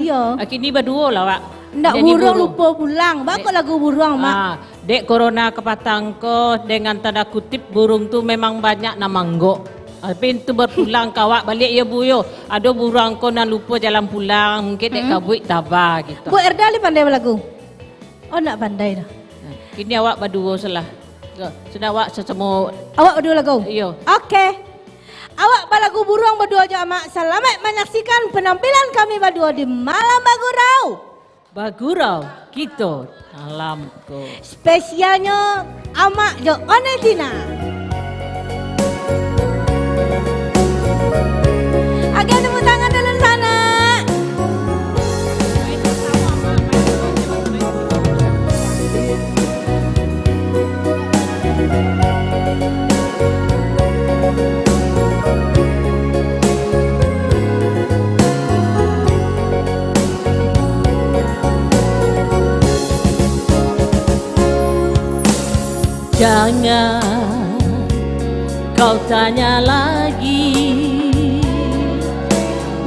Iya. Kini berdua lah, Wak. Ndak Nyanyi burung lupa pulang. Bakal lagu burung mak. Dek corona kepatangko dengan tanda kutip burung tu memang banyak namanggo. Tapi itu berpulang kawak balik ya bu yo. Ada burung ko nan lupa jalan pulang. Mungkin dek kabuik tabah gitu. Bu Erdali pandai belagu? Oh nak pandai dah. Kini awak berdua salah. Sudah awak sesemu. Awak berdua lagu? Iya. Okey. Awak balagu burung berdua je mak. Selamat menyaksikan penampilan kami berdua di Malam Bagurau. Bagurau gitu. Alamku. Spesialnya Amak Jo Onetina. Oke, tepuk tangan dulu sana. Jangan kau tanya lagi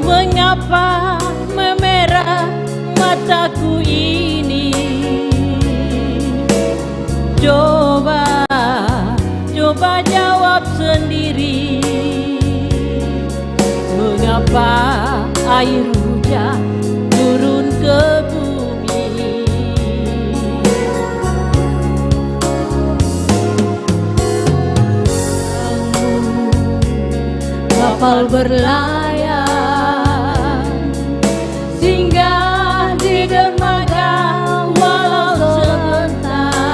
mengapa memerah mataku ini. Coba jawab sendiri. Mengapa air hujan turun ke bumi? Kapal berlayar singgah di dermaga walau sebentar.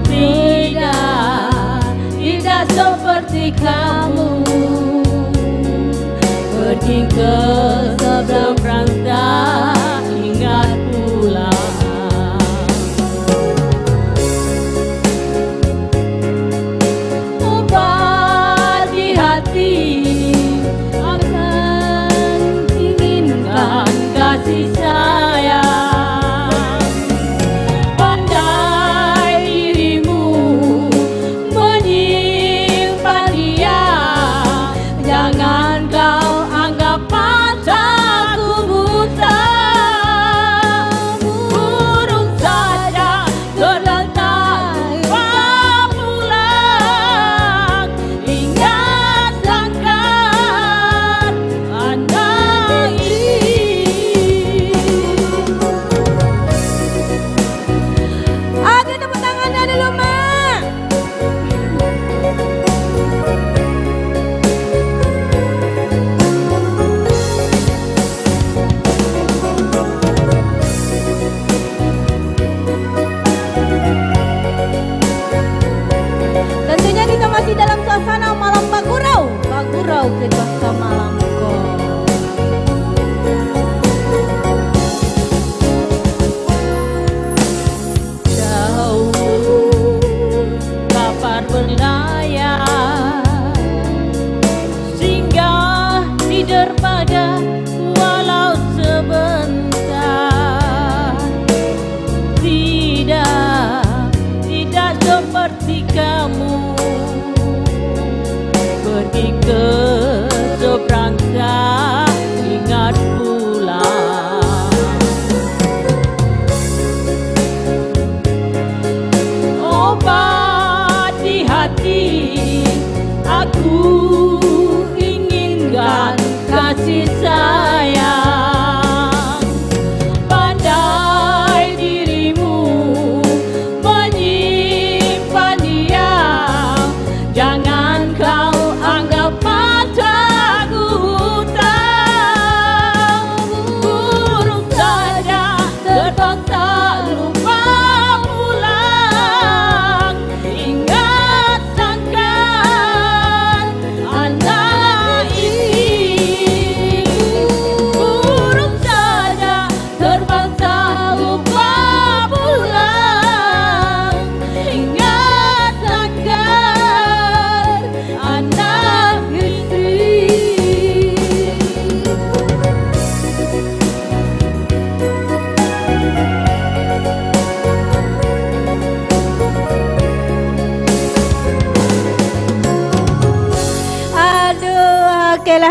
Tidak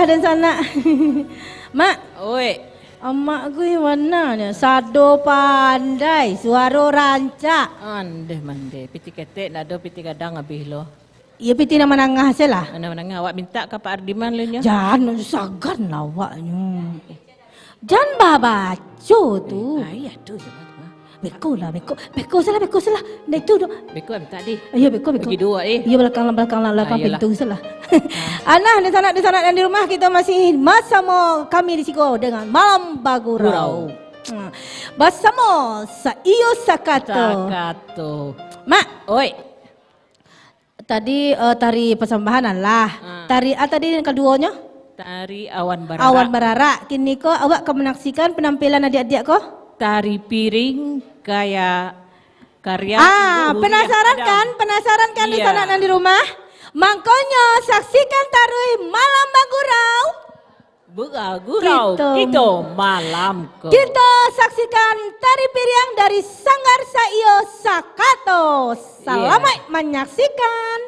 buliah dan sana. Mak, Oi. emak gue mana nih? Sado pandai, suara rancak. Ande mande, piti ketek nak do piti kadang habis lo. Ya piti nama nangah salah. Mana-mana awak minta ke Pak Ardiman lo nya. Jangan sagan lawaknya. Jangan babaco tu. Ayah tu je. Beko salah. Nah itu doh. Beko minta di. Iya beko. Bagi dua Iya belakang Ayolah. pintu salah. Anah di sana dan di rumah kita masih bersama kami di Siko dengan Malam Bagurau. Bersama Saiyo Sakato. Mak, Oi. tadi tari persembahanan lah. Tari tadi yang keduanya? Tari Awan Barara. Awan Barara. Kini kok awak akan menyaksikan penampilan adik-adik kok? Tari piring kayak karya penasaran kan di sana dan di rumah? Makanya saksikan taruh Malam Bagurau. Bagurau kita malam ke. Kita saksikan tari piring dari Sanggar Saiyo Sakato. Selamat menyaksikan.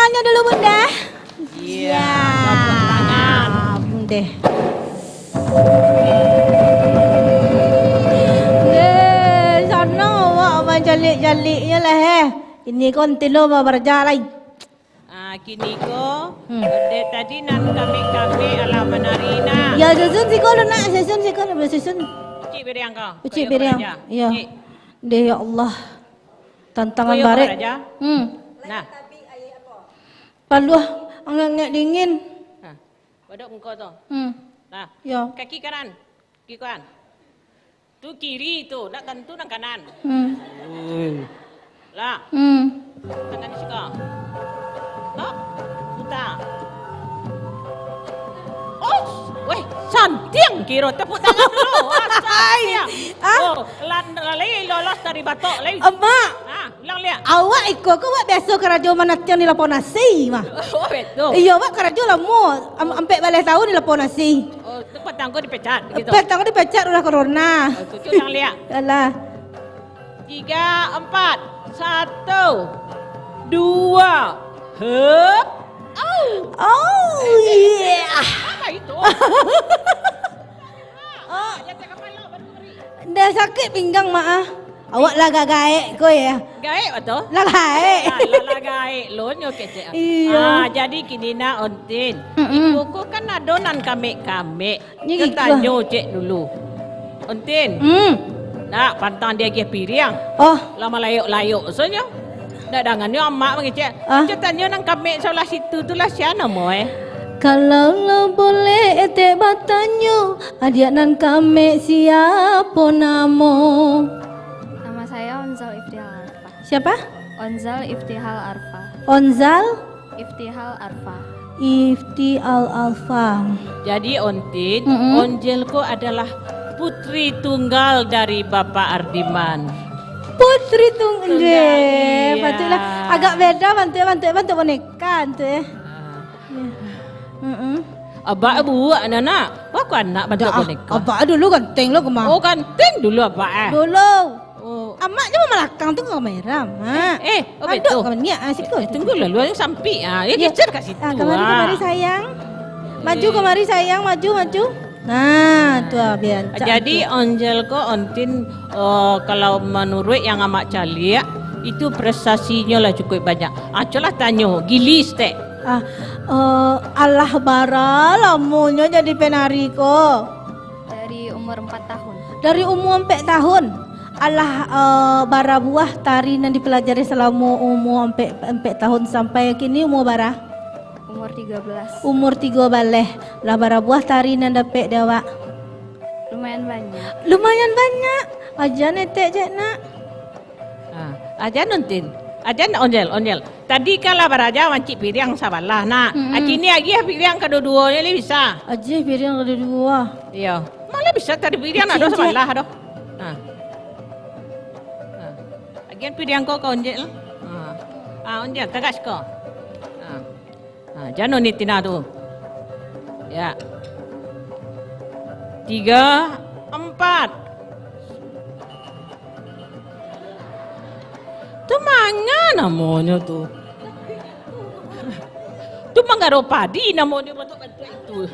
tangannya dulu Bunda. Iya. Tepuk tangan. Deh. Deh, sana awak abang jalik-jaliknya lah Ini konten lo berjalan. Kini ko, tadi nan kami ala menarina. Ya susun siko lo nak, susun siko lo susun. Cik beriang kau. Cik beriang. Ya. Deh ya Allah. Tantangan barik. Nah. Paluh angin dingin. Badok engkau tu. Nah. Ya. Kaki kanan. Kaki kanan. Tu kiri tu, nak tentu nang kanan. Lah. Tangan siko. Tak, putar. Oh, weh, santiang kira tepuk tangan dulu. Santiang. Oh, lalai lolos dari batok lagi. Emak. Ulang lihat. Awak ikut ke awak biasa kerajo manatian di lapor nasi mah. Oh, betul. Iya, awak kerajo lama. Ampe balik tahun di lapor nasi. Oh, tu petang kau dipecat gitu. Petang kau dipecat udah corona. Oh, tu ulang lihat. Alah. 3, 4, 1, 2. Hup. Oh, yeah. Apa itu? Dah sakit pinggang mak. Awak lah gaek ko ya. Gaek betul? Lah gaek. Lah gaek. Lonyo kecek. Jadi kini nak ontin. Ibuku kan adonan kami-kami. Kita tanyo cek dulu. Ontin. Nak pantang dia ke piriang. Oh. Lama layuk-layuk soalnya. Dak dangan ni amak mengecek. Cetanyo nang kami sebelah situ tu lah siapa mo Kalau lo boleh batanyo, adik nan kami siapa namo? Nama saya Onzal Iftihal Arfa. Siapa? Onzal Iftihal Arfa. Onzal Iftihal Arfa. Iftihal Arfa. Jadi Ontin, Onjelko adalah putri tunggal dari Bapak Ardiman. Putri tunggal. Iya. Patutlah agak beda bantu boneka tu Abak buat anak. Aku anak bantu boneka. Abak dulu ganteng lo kemana? Oh ganteng dulu abak Dulu. Amak cuma melakang tu kamera, mak. betul. Ada kamera situ. Tunggu lalu yang sampai ya geser kat situ. Kemari sayang. Maju kemari sayang, maju. Nah, tu biar. Jadi Onjelko Ontin kalau menurut yang amak caliak itu prestasinya lah cukup banyak. Colah tanya, gilis teh. Allah bara lamunya jadi penari ko. Dari umur 4 tahun. Dari umur 4 tahun. Allah bara buah tari yang dipelajari selama umur 4 tahun sampai kini umur bara? Umur 13. Umur 3 baleh. Lah bara buah tari nan dapat dawak. Lumayan banyak. Lumayan banyak. Ajan etek je nak. Ajan nontin. Ajan onjel. Tadi kalau beraja wancik piriang sabalah nak. Kini lagi piriang kedua-duanya ni bisa. Aja piriang kedua. Iya. Malah bisa tadi piriang ada sabalah doh. Agian piriang kau onjel. Onjel tegas kau. Jangan ni tina tu. Ya. 3, 4. Tu mana namanya tu? Tu mangaro padi namanya betul itu.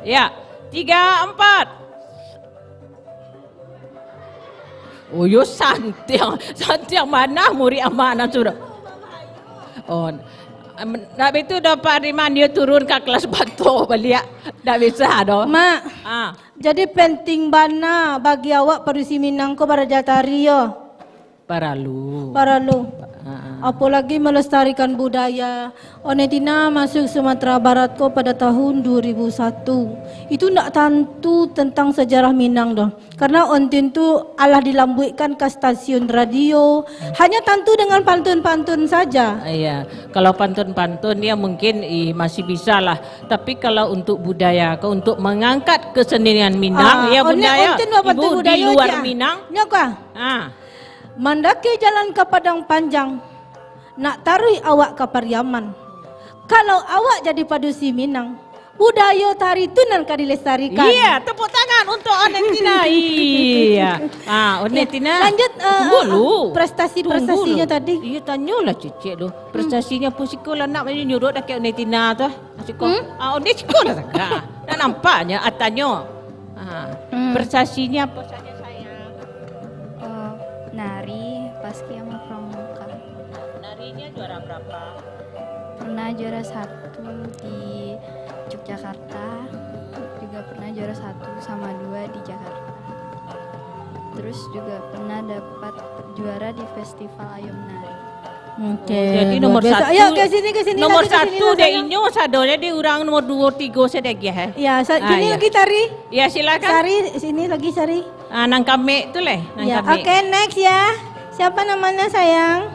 Ya. 3, 4. Oh yo santiang mana murid amanah sudah. Oh. Nak itu dapat Riman dia turun ke kelas batu balik. Tak bisa doh. Mak. Jadi penting bana bagi awak Padusi Minang ko para jatari yo. Paralu. Apalagi melestarikan budaya. Onetina masuk Sumatera Barat ko pada tahun 2001. Itu nak tentu tentang sejarah Minang doh. Karena ontin tu alah dilambuikan ke stasiun radio. Hanya tentu dengan pantun-pantun saja. Iya, kalau pantun-pantun dia mungkin masih bisa lah. Tapi kalau untuk budaya, untuk mengangkat kesenian Minang, ya budaya ibu di luar Minang. Nyaka. Mendaki jalan ke Padang Panjang, nak taruh awak ke Pariaman. Kalau awak jadi Padusi Minang, budaya tari itu nan dilestarikan. Iya, tepuk tangan untuk Onetina. Iya. Onetina. Lanjut prestasinya tadi. Iya, tanyalah cicik loh. Prestasinya pun sekolah nak menyuruh dah ke Onetina tu. Sekolah tak. Dah nampaknya tanya. Prestasinya apa saja sayang? Nari, paski sama pramuka. Narinya juara berapa? Pernah juara 1 di Yogyakarta, juga pernah juara 1 sama 2 di Jakarta. Terus juga pernah dapat juara di Festival Ayo Menari. Oke. Jadi nomor 1. Ayo ke sini. Nomor 1 deh inyo sadonya di orang nomor 2 3 sedegi ya. Ya, sini lagi Tari. Ya silakan. Sari, sini lagi Sari. Nang kami tu leh. Ya, oke, next ya. Siapa namanya sayang?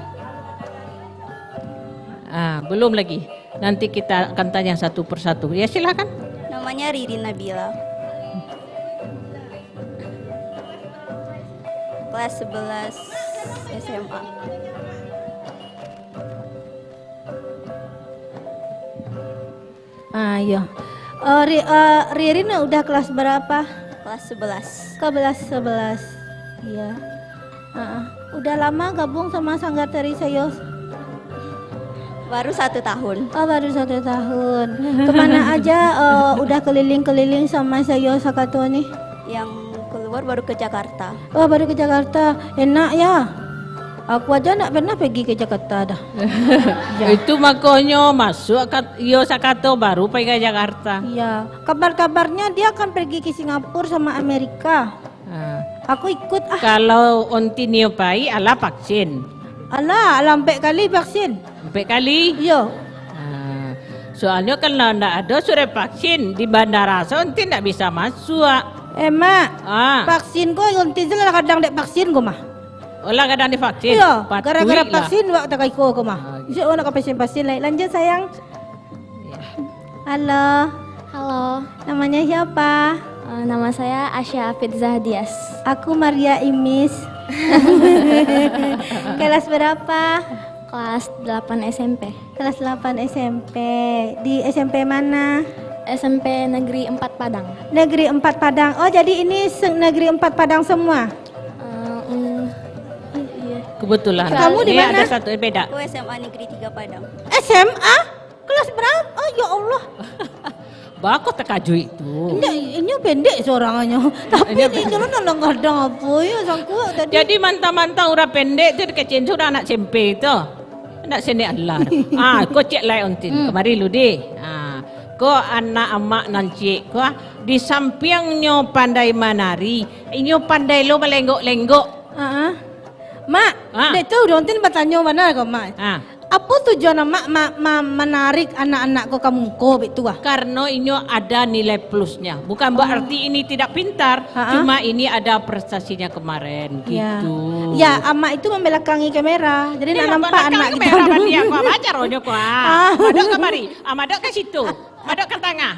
Belum lagi. Nanti kita akan tanya satu persatu. Ya silakan. Namanya Riri Nabila. Kelas 11 SMA. Iya. Ririn udah kelas berapa? Kelas 11. Kelas 11. Iya. Udah lama gabung sama Sanggar Tari Sayos? Baru 1 tahun. Oh, baru 1 tahun. Kemana aja udah keliling-keliling sama Sayos Sakatua nih? Yang keluar baru ke Jakarta. Oh, baru ke Jakarta. Enak ya? Aku aja nak pernah pergi ke Jakarta dah. Itu makanya masuk Sakato baru pergi ke Jakarta. Iya. Kabar-kabarnya dia akan pergi ke Singapura sama Amerika. Aku ikut Kalau onti niopai ala vaksin. Alah, lampe kali vaksin. Sampai kali? Iya. Soalnya kalau tidak ada surat vaksin di bandara, so onti tidak bisa masuk. Mak, vaksin ko onti sila kadang dek vaksin ko mah. Olah kadang divaksin. Iya, gara-gara vaksin wak tak ko mah. Bisa nak vaksin lain. Lanjut sayang. Halo. Halo. Namanya siapa? Nama saya Asya Fitzah Dias. Aku Maria Imis. Kelas berapa? Kelas 8 SMP. Kelas 8 SMP. Di SMP mana? SMP Negeri 4 Padang. Negeri 4 Padang. Oh, jadi ini Negeri 4 Padang semua? Iya. Kebetulan. Kamu di mana? Ada satu beda. Aku SMA Negeri 3 Padang. SMA? Kelas berapa? Oh, ya Allah. Bako tekaju itu. Ini pendek seorangnya. Tapi ini jalan kadang-kadang apa ya sangku tadi. Jadi mantap-mantap orang pendek tu kecil sudah anak SMP tu. Anak sini Allah. Kau cek lai ontin. Kemari lu deh. Kau anak amak nancik. Kau di sampingnya pandai menari. Inyo pandai lo melenggok-lenggok. Mak, dek tu ontin bertanya mana kau mak? Apa tujuan mak menarik anak-anak kau kamu kau itu Karena ini ada nilai plusnya. Bukan berarti ini tidak pintar, cuma ini ada prestasinya kemarin gitu. Ya, amak itu membelakangi kamera. Jadi nak nampak anak kita. Kamera dia kau baca rohnya kau. Madok kemari, madok ke situ, madok ke tengah.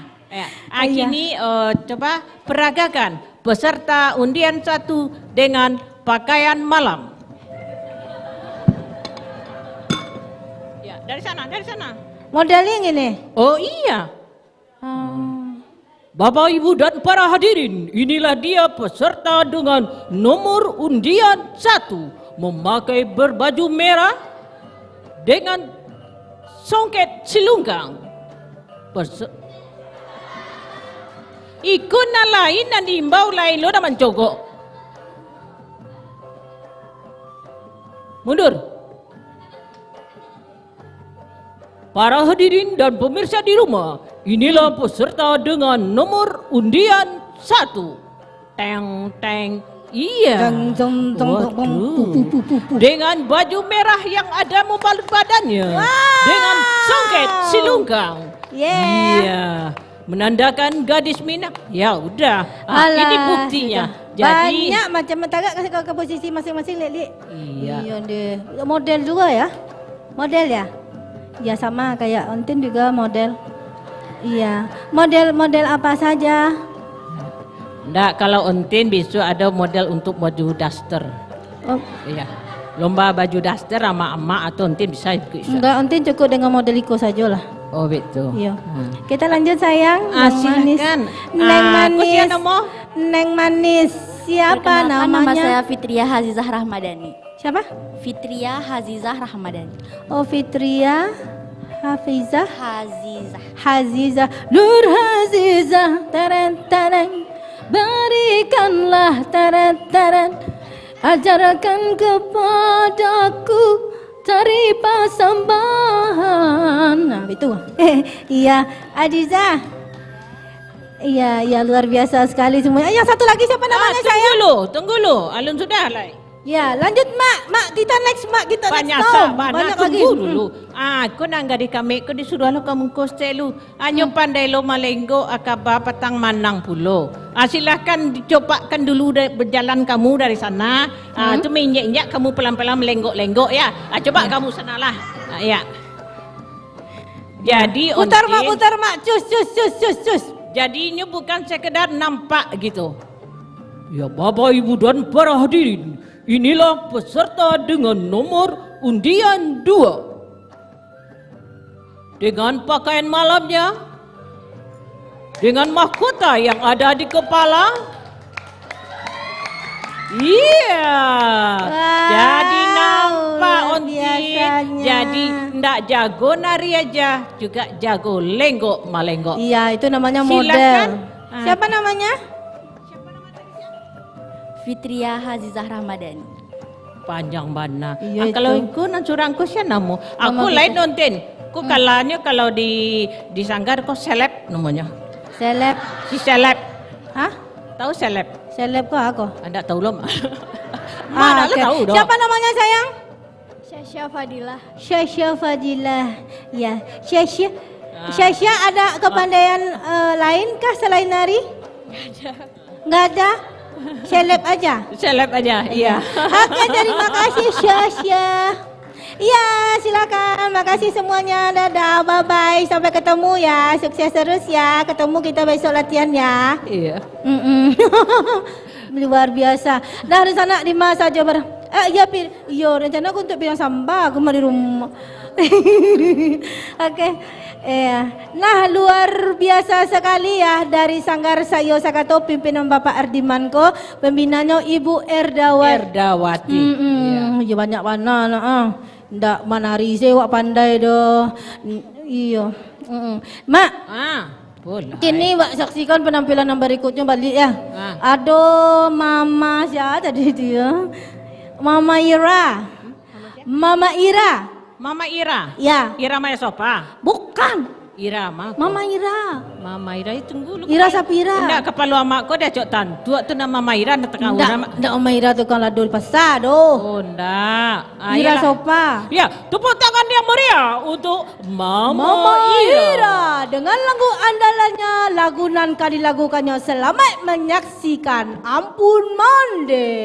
Kini coba peragakan peserta undian 1 dengan pakaian malam. Dari sana. Modelnya yang ini? Oh iya. Bapak, Ibu, dan para hadirin, inilah dia peserta dengan nomor undian 1. Memakai berbaju merah dengan songket selungkang. Ikut na lain dan imbau lain lo dah mencogok. Mundur. Para hadirin dan pemirsa di rumah, inilah peserta dengan nomor undian 1. Teng. Iya. Dengan baju merah yang ada membalut badannya. Dengan songket selungkang. Iya. Menandakan gadis minat. Ya udah. Ini buktinya. Jadi banyak macam tagak kasih kau ke posisi masing-masing, Lek. Iya. Iya deh. Model juga ya? Model ya? Ya sama kayak ontin juga model. Iya. Model apa saja? Enggak, kalau ontin besok ada model untuk baju daster. Oh. Iya. Lomba baju daster sama emak atau ontin bisa ikut. Enggak, ontin cukup dengan model Iko saja lah. Oh betul. Iya. Kita lanjut sayang. Silakan. Neng manis. Siapa Neng manis. Siapa namanya? Nama saya Fitria Hazizah Rahmadani. Siapa? Fitria Hazizah Rahmadani. Oh Fitria Hafizah Hazizah. Nur Hazizah Taren berikanlah taren ajarkan kepadaku tari pasambahan. Nah itu. Iya Aziza. Iya luar biasa sekali semuanya. Yang satu lagi siapa namanya saya? Tunggu lu. Alun sudah lah. Ya, lanjut Mak. Kita next Mak, kita banyak next tahun. Banyak lagi. Tunggu dulu. Aku nangga di kami, ko disuruh lo kamu koste lu. Anyo pandai lo malenggo akaba patang manang pulo. Silahkan dicobakan dulu berjalan kamu dari sana. Tu minyak kamu pelan-pelan melenggok-lenggok ya. Coba kamu sanalah. Ya. Jadi putar Mak. Cus. Jadi ini bukan sekedar nampak gitu. Ya Bapak Ibu dan para hadirin, inilah peserta dengan nomor undian 2. Dengan pakaian malamnya, dengan mahkota yang ada di kepala. Iya. Jadi nampak Ontin. Jadi ndak jago nari aja, juga jago lenggok-malenggok. Iya, itu namanya model. Silakan. Siapa namanya? Fitria Hazizah Rahmadani. Panjang mana. Iya, kalau aku curangku siapa namu? Aku lain nonton. Aku kalanya kalau di sanggar kok seleb namanya. Seleb. Si seleb. Hah? Tahu seleb? Seleb kok aku? Anda tahu loh. Mana okay. Tahu dong. Siapa namanya sayang? Syasha Fadilah. Syasha Fadilah. Ya, Syasha ada kepandaian lain kah selain nari? Nggak ada. Seleb aja? Seleb aja, iya. Oke, terima kasih Syasha. Iya, silakan. Makasih semuanya. Dadah, bye-bye. Sampai ketemu ya. Sukses terus ya. Ketemu kita besok latihan ya. Iya. Luar biasa. Dah di sana di mana saja iya Pir. Iya, rencana aku untuk bilang samba. Aku mau di rumah. Oke. Nah luar biasa sekali ya dari Sanggar Sayo Sakato pimpinan Bapak Ardimanko, pembinanya Ibu Erdawati. Ya banyak mana ndak manari sewak pandai doh. Iya. Mak. Boleh. Kini Mbak saksikan penampilan yang berikutnya balik ya. Aduh Mama siapa tadi itu ya? Mama Ira. Mama Ira. Mama Ira? Ya. Ira Maya Sopa? Bukan. Ira mah. Mama Ira. Mama Ira itu tunggu lu. Ira Sapira. Enggak kepala mak kau dah cok tantu tu nama Mama Ira nak tengah orang. Enggak Mama Ira tu kan ladul pasar doh. Oh enggak. Ira Sopa. Ya, tepuk tangan yang meriah untuk Mama Ira. Dengan lagu andalannya, lagu nan dilakukannya. Selamat menyaksikan Ampun Mande.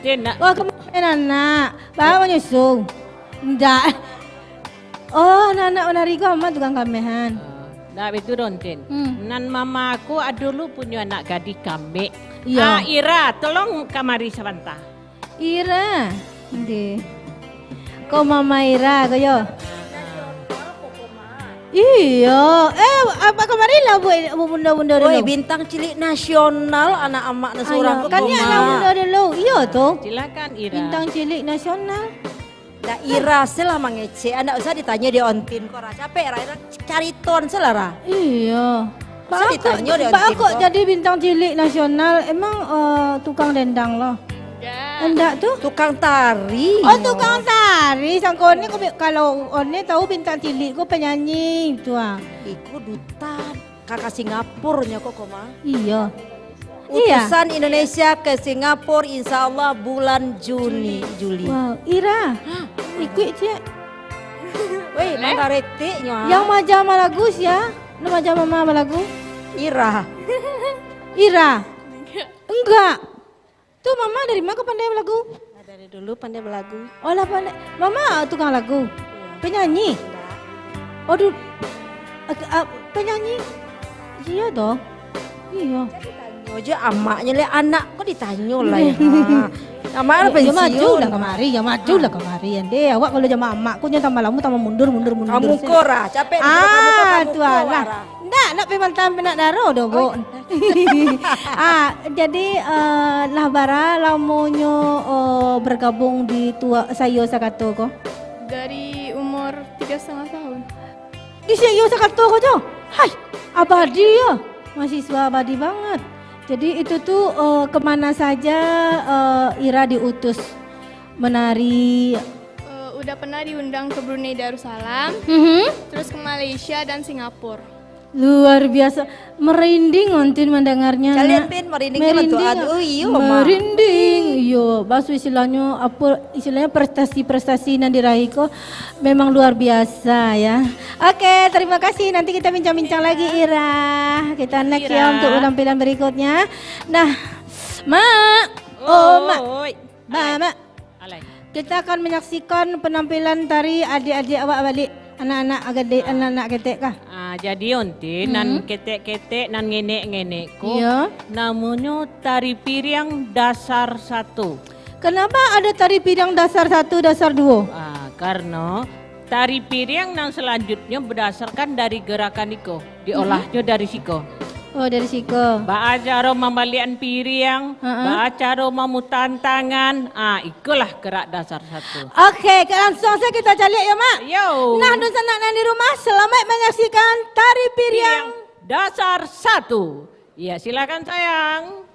Tin. Oh, kemarin anak. Bapak menyusul. Enggak. Oh, anak menari amat tukang kamehan. Nah itu Tin. Nan mama aku dulu punya anak gadis kambing. Iya. Ira, tolong kamari sebentar. Ira. Ndi. Kau Mama Ira kau yo. Iya, apa kemarin lah bu bunda-bunda dulu. Woi, bintang cilik nasional anak emak seorang Kan ya anak bunda dulu, iya tuh. Silakan Ira. Bintang cilik nasional. Nah Ira selah mangece, anda usah ditanya di ontin kok capek Ira cari ton selara. Iya. Masa ditanya di Pak ontin kok jadi bintang cilik nasional emang tukang dendang loh. Enggak tuh? Tukang tari. Oh tukang tari, sangko ini kalau ini tahu bintang cilik kok penyanyi itu ah. Iku duta kakak Singapurnya kok mah. Iya. Utusan Indonesia ke Singapura insya Allah bulan Juli. Wow, Ira, ikut cek. Woi, mana retiknya? Yang majah malagus ya? Lu majah mama malagu? Ira. Ira? Enggak. Tuh mama dari mana kau pandai lagu? Dari dulu pandai belagu. Oh lah pandai. Mama tukang lagu? Penyanyi? Oh penyanyi? Iya dong. Iya. Aja amaknya le anak kok ditanya lah ya. Amak apa Ya pensiun? maju lah kemari, ya maju lah kemari. Deh, awak kalau jama amakku nya tambah lama tambah mundur. Kamu kora, capek kamu tualah. Ndak, nak pemantau penak daro do, Bu. Jadi lah bara lamonyo bergabung di tua Sayo Sakato ko. Dari umur 3,5 tahun. Di Sayo Sakato ko, Jo. Hai, abadi ya. Mahasiswa abadi banget. Jadi itu tuh kemana saja Ira diutus menari? Udah pernah diundang ke Brunei Darussalam, terus ke Malaysia dan Singapura. Luar biasa, merinding ontin mendengarnya. Kalian pin merindingnya betul. Aduh iyo merinding. Yo, basu istilahnya apa? Istilahnya prestasi-prestasi yang diraih kok memang luar biasa ya. Oke, terima kasih. Nanti kita bincang-bincang lagi Ira. Kita next ya untuk penampilan berikutnya. Nah, Mak. Mak. Mak. Kita akan menyaksikan penampilan tari adik-adik awak balik. Anak-anak adik, anak-anak ketek kah? Jadi onti nan ketek-ketek nan ngenek-ngenek ko. Iya. Namanya tari piring dasar 1. Kenapa ada tari piring dasar 1, dasar 2? Karena tari piring yang selanjutnya berdasarkan dari gerakan iko, diolahnya dari siko. Oh dari siko. Ba cara membalian piring, ba cara memutan tangan, ikulah gerak dasar 1. Oke, langsung saja kita cari ya Mak. Yo. Nah, dosa anak di rumah selamat menyaksikan tari piring dasar 1. Ya silakan sayang.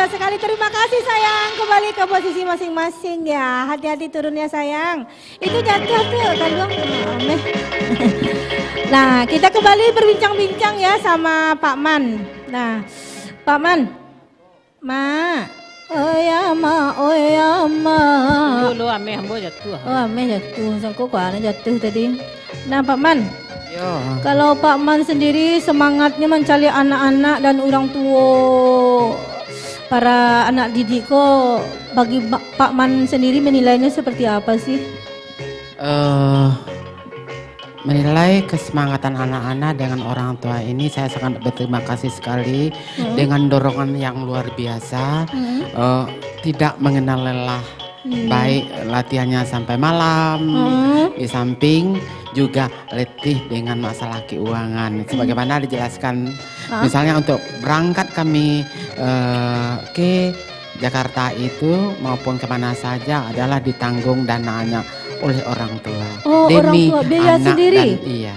biasa sekali. Terima kasih sayang. Kembali ke posisi masing-masing ya. Hati-hati turunnya sayang. Itu jatuh tuh kan dong. Nah, kita kembali berbincang-bincang ya sama Pak Man. Nah, Pak Man. Oh ya ma. Dulu ame hambo jatuh. Oh ame jatuh. Sangko kuana jatuh tadi. Nah Pak Man. Yo. Kalau Pak Man sendiri semangatnya mencari anak-anak dan orang tua, para anak didik kok, bagi Pak Man sendiri menilainya seperti apa sih? Menilai kesemangatan anak-anak dengan orang tua ini saya sangat berterima kasih sekali dengan dorongan yang luar biasa, tidak mengenal lelah, baik latihannya sampai malam, di samping juga letih dengan masalah keuangan. Sebagaimana dijelaskan, misalnya untuk berangkat kami ke Jakarta itu maupun kemana saja adalah ditanggung dananya oleh orang tua. Oh, demi orang tua biaya anak sendiri. Dan, iya.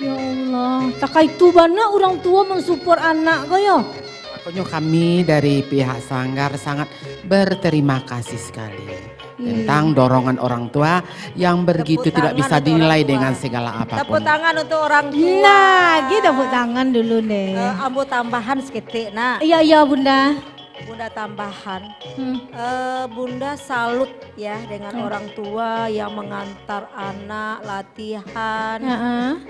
Ya Allah, tak itu bana orang tua mensupport anak kaya. Makanya kami dari pihak Sanggar sangat berterima kasih sekali tentang dorongan orang tua yang begitu tidak bisa dinilai dengan segala apapun. Tepuk tangan untuk orang tua. Nah, kita tepuk tangan dulu deh. Ambo tambahan sedikit nak. Iya Bunda. Bunda tambahan, Bunda salut ya dengan orang tua yang mengantar anak latihan,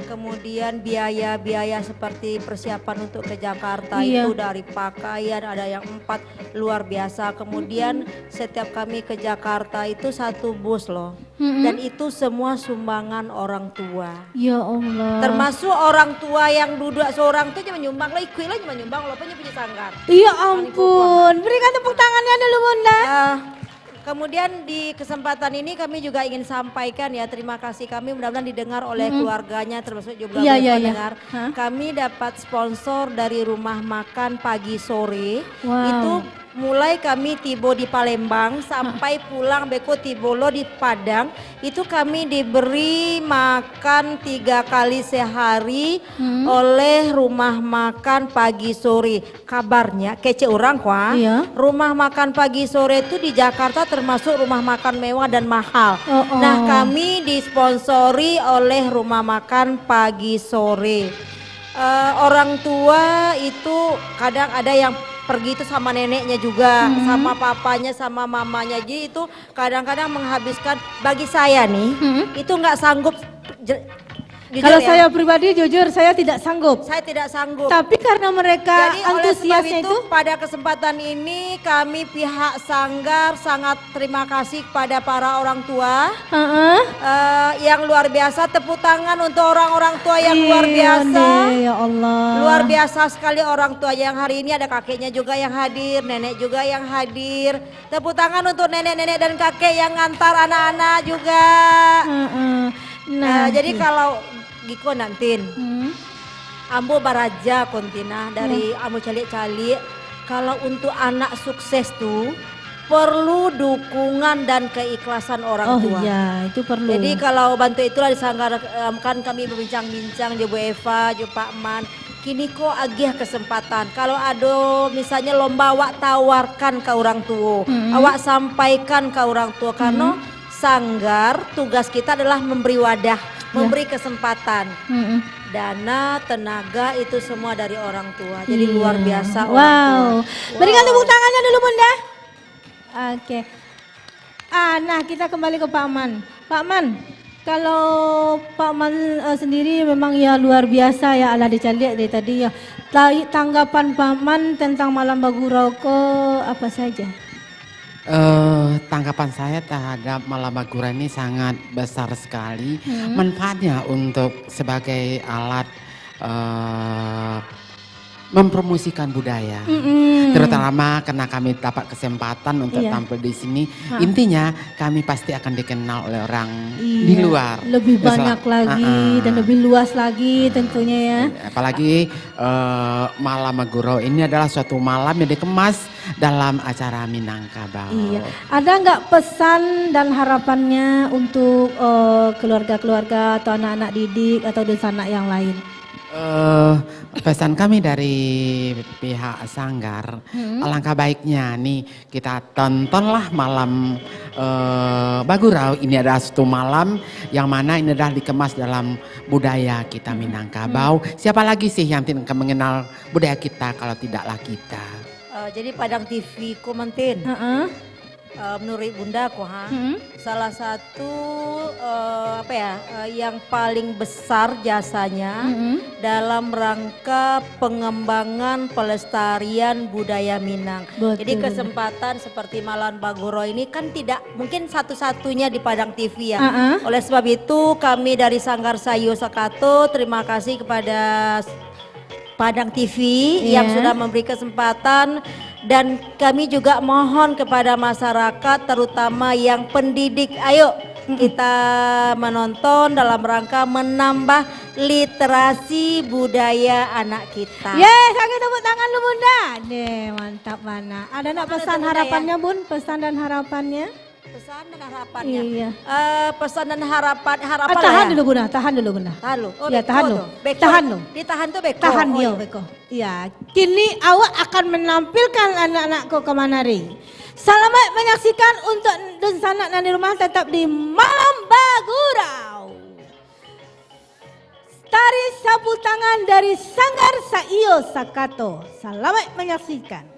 kemudian biaya-biaya seperti persiapan untuk ke Jakarta itu dari pakaian ada yang 4 luar biasa. Kemudian setiap kami ke Jakarta itu 1 bus loh, dan itu semua sumbangan orang tua. Ya Allah. Termasuk orang tua yang duduk seorang tuh cuma nyumbang lah, ikut lah cuma nyumbang loh, punya sanggar. Iya ampun. Berikan tepuk tangannya dulu Bunda. Kemudian di kesempatan ini kami juga ingin sampaikan ya terima kasih kami mudah-mudahan didengar oleh keluarganya termasuk juga pendengar. Kami dapat sponsor dari rumah makan pagi sore. Itu mulai kami tiba di Palembang sampai pulang beko tibolo di Padang itu kami diberi makan 3 kali sehari oleh rumah makan pagi sore. Kabarnya kece orang kuah rumah makan pagi sore itu di Jakarta termasuk rumah makan mewah dan mahal. Nah kami disponsori oleh rumah makan pagi sore. Orang tua itu kadang ada yang pergi itu sama neneknya juga, sama papanya, sama mamanya. Jadi itu kadang-kadang menghabiskan, bagi saya nih, itu nggak sanggup. Kalau saya pribadi jujur saya tidak sanggup. Saya tidak sanggup. Tapi karena mereka antusiasnya itu, pada kesempatan ini kami pihak Sanggar sangat terima kasih kepada para orang tua yang luar biasa. Tepuk tangan untuk orang-orang tua yang luar biasa. Ya Allah. Luar biasa sekali orang tua yang hari ini ada kakeknya juga yang hadir, nenek juga yang hadir. Tepuk tangan untuk nenek-nenek dan kakek yang ngantar anak-anak juga. Jadi kalau Giko nantin, Ambo Baraja kontina dari Ambo calik-calik. Kalau untuk anak sukses tuh perlu dukungan dan keikhlasan orang tua. Oh iya, itu perlu. Jadi kalau bantu itulah di Sanggar kan kami berbincang-bincang Jo Bu Eva, Jo Pak Man. Kini kok agih kesempatan. Kalau ada misalnya lomba awak tawarkan ke orang tua, awak sampaikan ke orang tua karena Sanggar tugas kita adalah memberi wadah, memberi kesempatan. Dana, tenaga itu semua dari orang tua. Jadi luar biasa orang tua. Berikan tepuk tangannya dulu Bunda. Oke. Nah kita kembali ke Pak Man. Pak Man, kalau Pak Man sendiri memang ya luar biasa ya ala dicalik dari tadi ya. Tanggapan Pak Man tentang Malam Bagurau apa saja? Tanggapan saya terhadap Malam Bagurau ini sangat besar sekali. Manfaatnya untuk sebagai alat mempromosikan budaya, terutama karena kami dapat kesempatan untuk tampil di sini. Intinya kami pasti akan dikenal oleh orang di luar. Lebih banyak lagi dan lebih luas lagi tentunya ya. Apalagi Malam Bagurau ini adalah suatu malam yang dikemas dalam acara Minangkabau. Iya. Ada nggak pesan dan harapannya untuk keluarga-keluarga atau anak-anak didik atau desa anak yang lain? Pesan kami dari pihak Sanggar, alangkah baiknya nih kita tontonlah malam Bagurau. Ini adalah satu malam yang mana ini adalah dikemas dalam budaya kita Minangkabau. Siapa lagi sih yang tidak mengenal budaya kita kalau tidaklah kita? Jadi Padang TV Komentin. Menurut Bunda Koha, salah satu yang paling besar jasanya dalam rangka pengembangan pelestarian budaya Minang. Betul. Jadi kesempatan seperti Malam Baguro ini kan tidak mungkin satu-satunya di Padang TV ya. Oleh sebab itu kami dari Sanggar Sayo Sakato terima kasih kepada Padang TV yang sudah memberi kesempatan, dan kami juga mohon kepada masyarakat terutama yang pendidik, ayo kita menonton dalam rangka menambah literasi budaya anak kita. Yes, kami tepuk tangan lu Bunda. Deh, mantap mana. Ada nak pesan harapannya Bun? Pesan dan harapannya? Pesan dan harapannya. Iya. Pesan dan harapan tahan dulu Bunda, tahan dulu Bunda. Tahan lu. Oh, ya, tahan lu. Beko. Tahan lu. Ditahan tuh beko. Tahan oh, yo iya. beko. Iya, kini awak akan menampilkan anak-anakku ke Manari. Selamat menyaksikan untuk dan sanak dan di rumah tetap di Malam Bagurau. Tari sapu tangan dari Sanggar Saio Sakato. Selamat menyaksikan.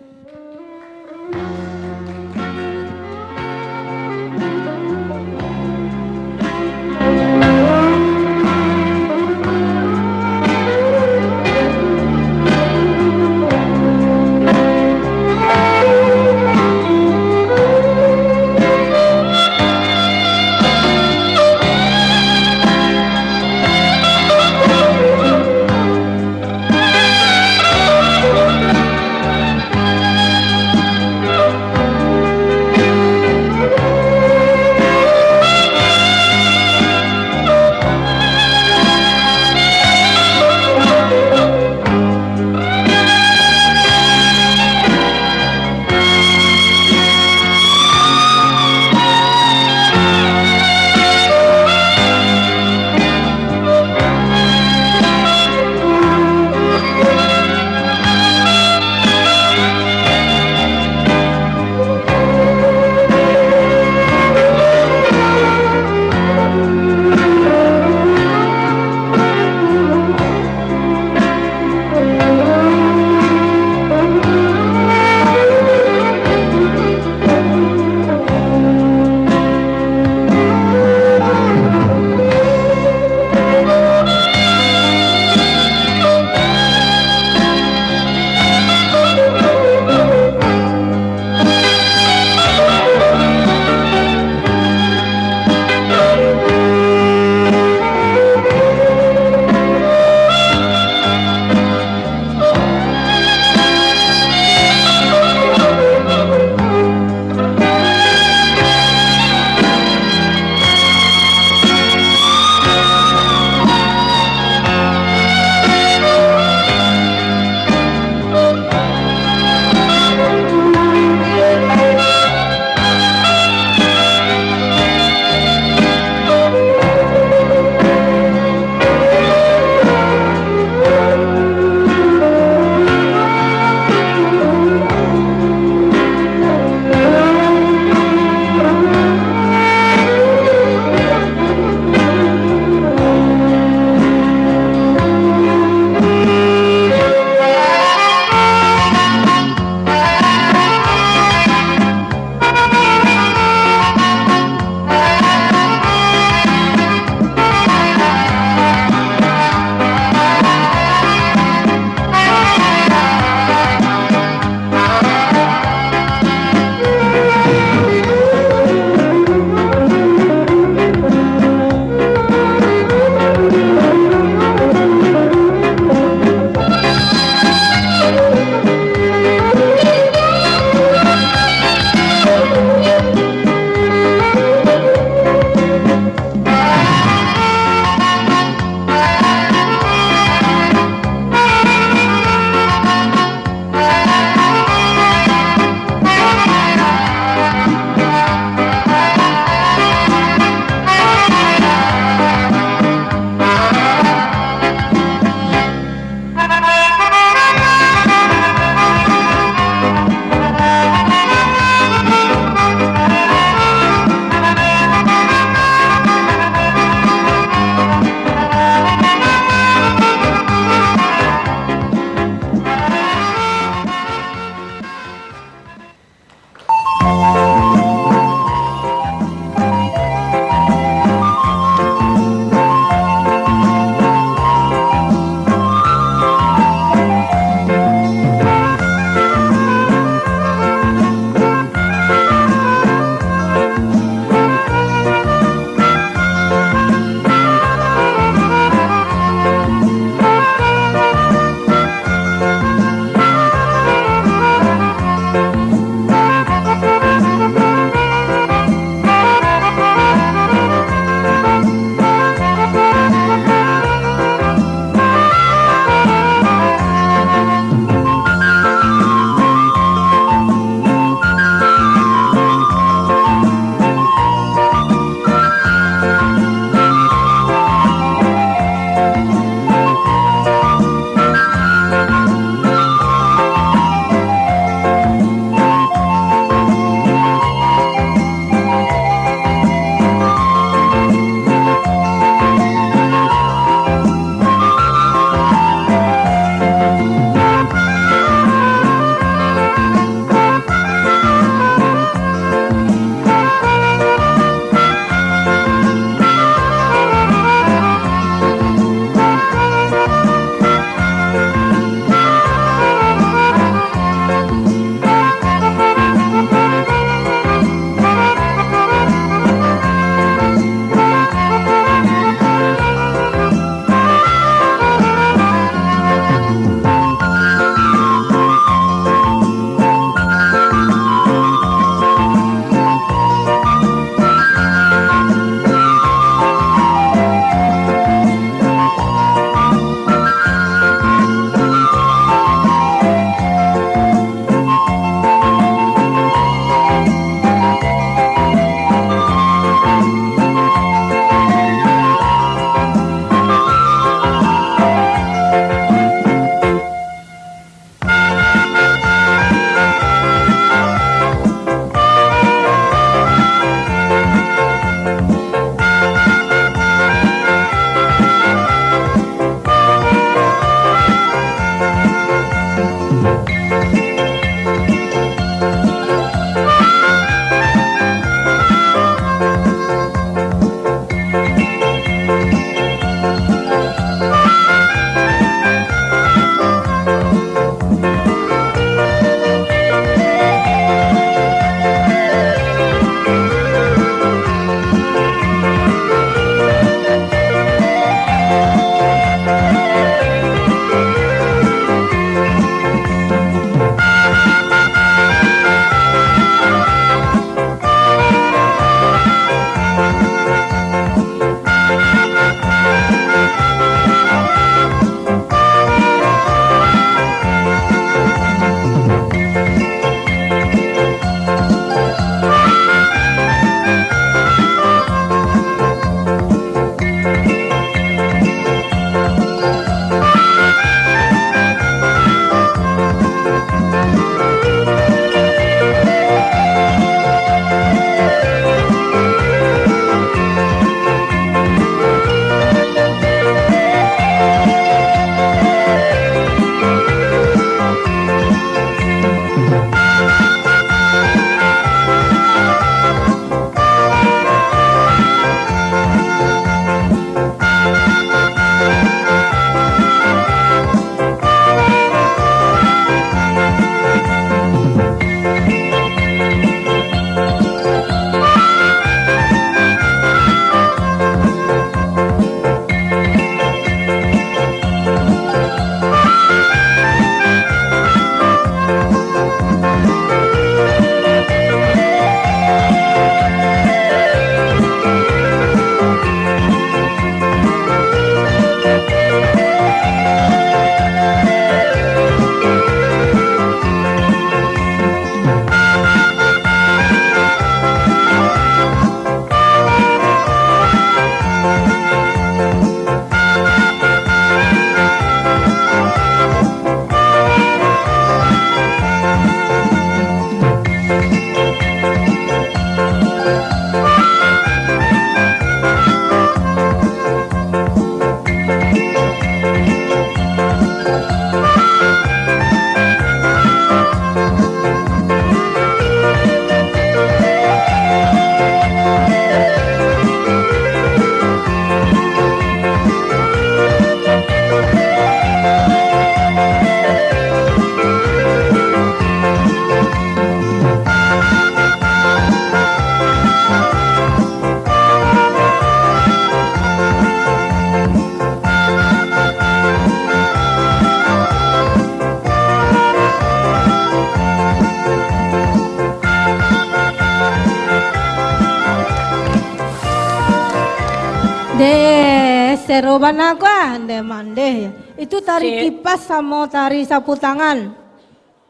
sero bana kwa mande. Itu tari kipas sama tari sapu tangan.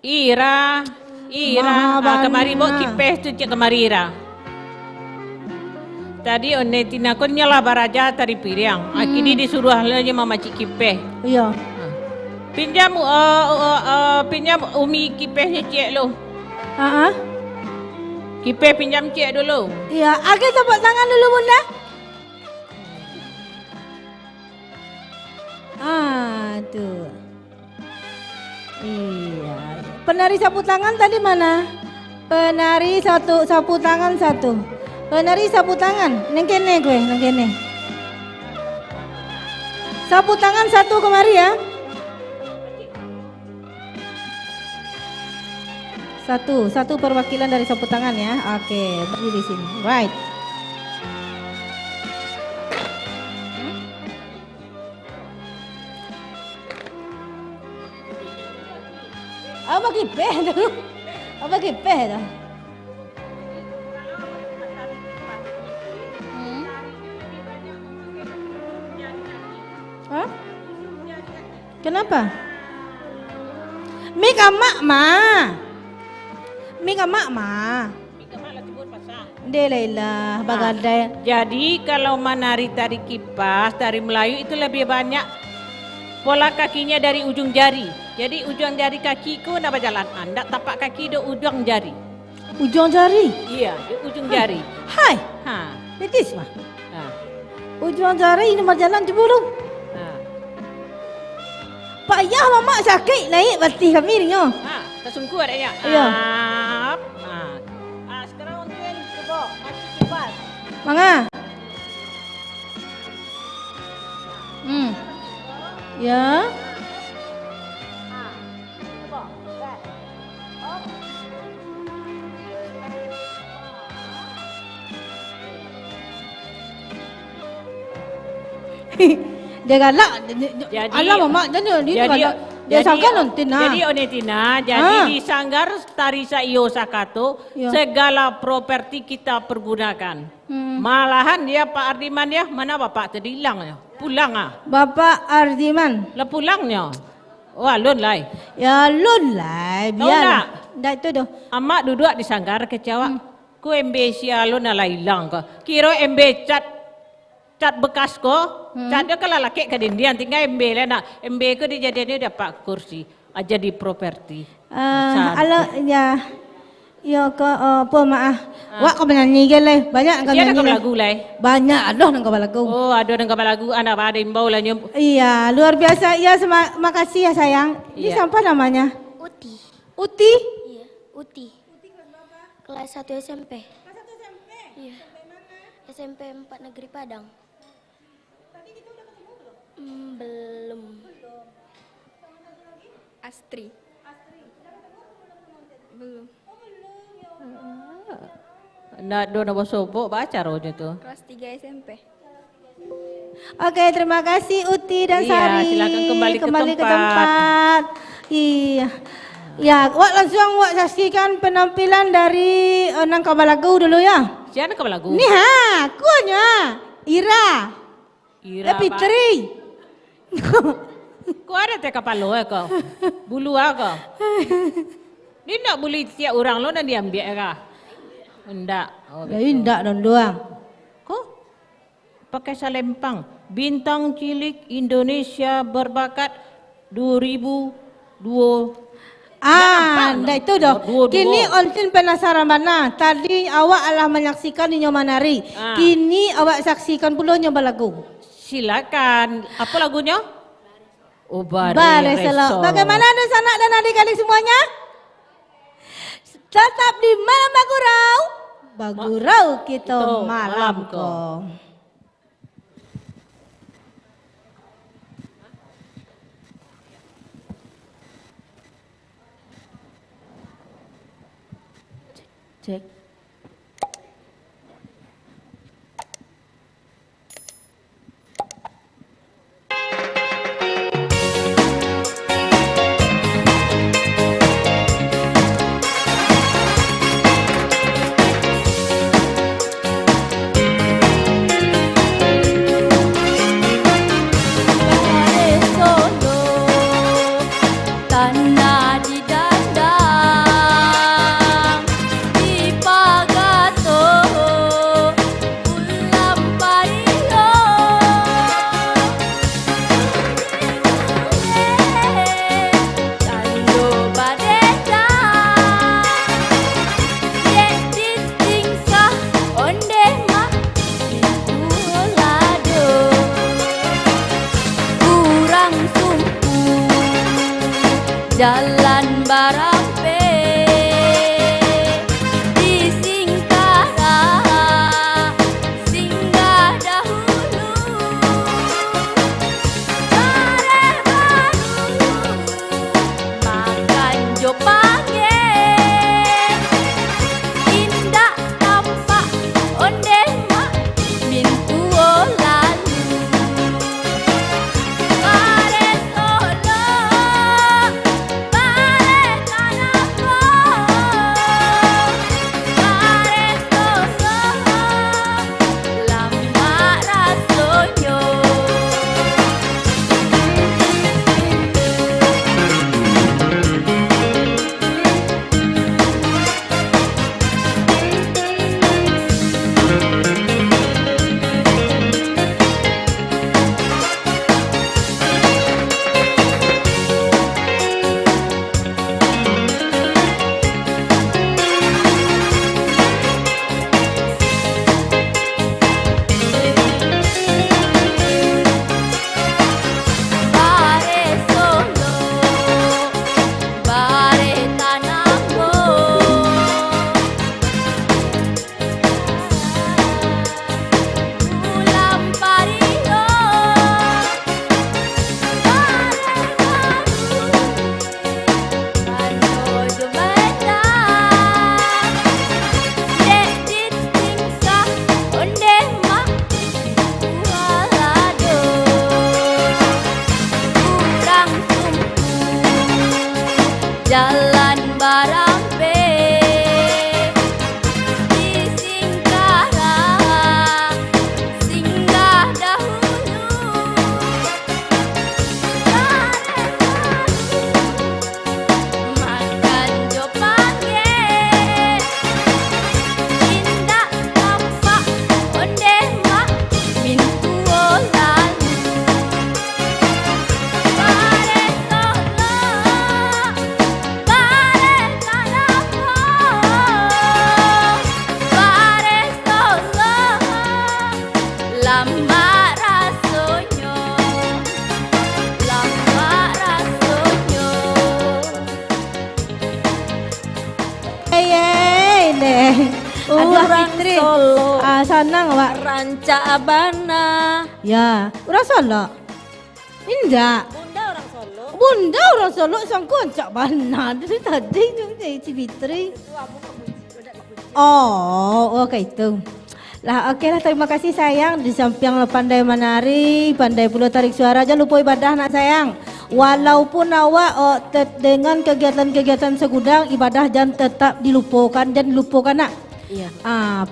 Ira, kemari bawa kipeh tu cik kemari Ira. Tadi Tina kon nyala baraja tari piriang. Kini disuruh halnya mama cik kipeh. Iya. Pinjam umi kipehnya cik lo. Kipeh pinjam cik dulu. Iya, Ake tepuk tangan dulu Bunda. Tuh. Iya. Penari sapu tangan tadi mana? Penari sapu tangan satu. Penari sapu tangan, neng kene gue, neng kene. Sapu tangan satu kemari ya. Satu perwakilan dari sapu tangan ya. Oke, berdiri di sini. Right. Apa kipeh dulu? Apa kipeh dah? Hah? Kenapa? Mik amak ma. Delah bagadai. Jadi kalau menari tari kipas, tari Melayu itu lebih banyak pola kakinya dari ujung jari. Jadi ujung jari kakiku nak berjalan, anda tapak kaki di ujung jari. Ujung jari? Iya, di ujung jari. Hai. Betis mah. Ujung jari ini berjalan dulu. Pak Yah mama sakit naik berarti kami ni yo. Kesungguh adanya. Iya. Sekarang untuk coba masih kipas. Mangga. Ya. Dia galak. Alah mama dia galak. Dia sangka nontina. Jadi Onetina, jadi di Sanggar Tari Saiyo Sakato segala properti kita pergunakan. Malahan dia Pak Ardiman ya, mana Bapak tadi hilang ya? Pulang Bapak Ardiman. Lah pulangnya. Wah, lun lai. Ya lun lai, biar. Dah itu doh. Amak duduk di Sanggar kecewa. Ku MB sialun ala hilang ko. Kira MB cat bekas ko. Cat dia kalau laki ke dindian tinggal MB lah nak. MB ko dijadiannya dapat kursi. Jadi properti. Ala ya. Ya ke apa maaf. Wak kau menyanyi ke leh. Banyak kau nyanyi. Siapa lagu leh? Banyak aduh nang kau lagu. Oh, aduh nang kau lagu anak ada imbau lah nyum. Iya, luar biasa. Iya, makasih ya sayang. Ini siapa namanya? Uti. Uti? Iya, Uti. Kelas 1 SMP. Kelas 1 SMP? Iya. SMP 4 Negeri Padang. Tadi kita udah ketemu belum? Belum. Astri. Belum. Nak do nak bosobok baca rohnya tu. Kelas 3 SMP. Oke, terima kasih Uti dan Sari. Silakan kembali ke tempat. Iya. Ya, wak langsung wak saksikan penampilan dari nang kabalagu dulu ya. Siapa kabalagu? Nih kuanya Ira. Fitri. Kau ada teh kapal lo kau? Bulu kau? Dia nak boleh tiap orang lo dan diambil kah? Enggak. Enggak don doang. Kok pakai salempang? Bintang cilik Indonesia berbakat 2002. Dah itu doh. Kini ontin penasaran mana? Tadi awak alah menyaksikan di Nyomanari. Kini awak saksikan pula nyoba lagu. Silakan. Apa lagunya? Oh, Bare Selo. Bagaimana anak-anak dan adik-adik semuanya? Tetap di malam Bagurau. Bagurau kita malam ko. Cek. Pernah didandang di pagato ulam pario tando badeta yen ditingsa onde mak ulado kurang sumpu jalan barampe di Singkara singgah dahulu bare baru makan jopange indah tampak onde mak mintu lalu bare solo bare tanapa bare solo lama rasonyo bare solo bare tanambo ulam pario bare baru tando jumeta dek ditingsa onde mak walado kurang sumpu jalan barampe di Singkara singgah dahulu bare baru makan jopange indah tampak onde mak mintu lalu bare solo bare tanapa bare solo lama rasonyo lama rasonyo deh. Orang Fitri. Solo. Sanang Wak. Ranca Abana. Ya, orang Solo. Indah. Bunda orang Solo. Bunda orang Solo sangkut cak bana. Dari tadi tu jadi Fitri. Oh, oke itu. Lah oke lah, terima kasih sayang. Di samping pandai menari, pandai pula tarik suara, jangan lupa ibadah nak sayang. Walaupun awak dengan kegiatan-kegiatan segudang, ibadah jangan tetap dilupakan, jangan dilupakan nak. Iya.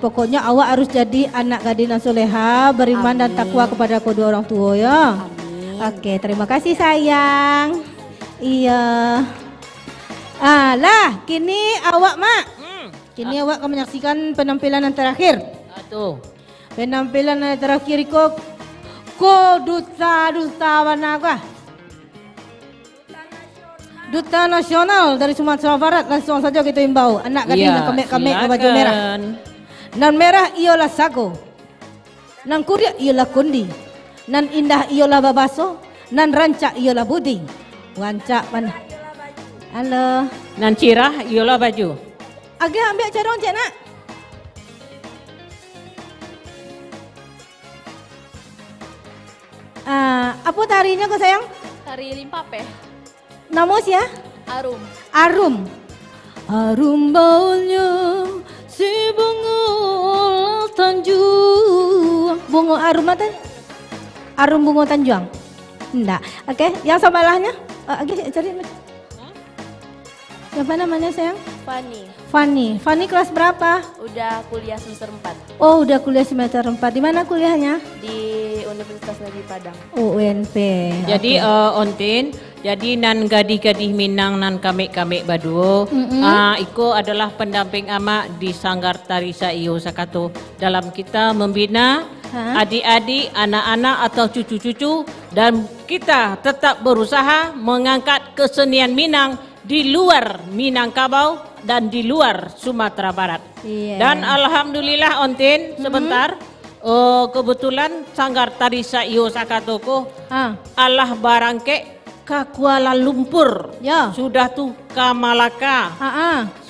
Pokoknya awak harus jadi anak gadis yang soleha, beriman dan takwa kepada kedua orang tua ya. Amin. Oke, terima kasih sayang. Iya. Lah, kini awak mak. Kini awak akan menyaksikan penampilan yang terakhir. Tuh. Penampilan yang terakhir ko duta mana apa? Duta Nasional dari Sumatera Barat, langsung saja kita imbau anak gadis yang kemek-kemek ke baju merah. Nan merah ialah sago, nan kuria ialah kundi, nan indah ialah babaso, nan rancak ialah budi. Rancak mana? Halo. Nan cirah ialah baju. Agak ambil cadong cik nak. Apa tarinya kau sayang? Tari Limpape. Namus ya? Arum. Arum. Arum baunya si bunga Tanjung. Bunga arum apa? Arum bunga Tanjung. Enggak. Oke, yang sebelahnya? Oke, cari. Siapa namanya sayang? Fani. Fani. Fani kelas berapa? Udah kuliah semester 4 Oh, udah kuliah semester 4. Di mana kuliahnya? di Universitas Negeri Padang. UNP. Jadi Ontin, Jadi nan gadih-gadih Minang nan kamek-kamek baduo. Iko adalah pendamping ama di Sanggar Tari Saiyo Sakato dalam kita membina adik-adik, anak-anak atau cucu-cucu, dan kita tetap berusaha mengangkat kesenian Minang di luar Minangkabau dan di luar Sumatera Barat. Dan alhamdulillah Ontin sebentar. Kebetulan Sanggar Tari Saiyo Sakato ko Allah barangke ke Kuala Lumpur, sudah tu ke Malaka,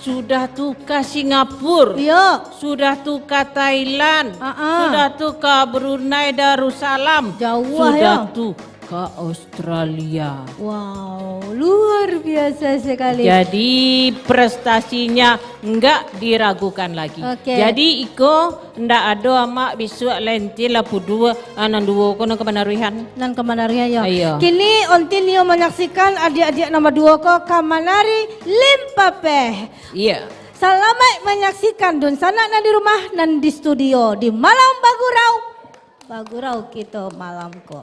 sudah tu ke Singapura, sudah tu ke Thailand, sudah tu ke Brunei Darussalam, sudah tu ke Australia. Wow, luar biasa sekali. Jadi prestasinya enggak diragukan lagi. Jadi iko ndak ada amak bisu lentil lapu dua anan dua kono kemanarihan. Nan kemanarihan ya. Ayo. Kini Ontin yo menyaksikan adik-adik nama dua ko kamanari Limpapeh. Iya. Selamat menyaksikan dun sana nan di rumah nan di studio di malam Bagurau. Bagurau kita malam ko.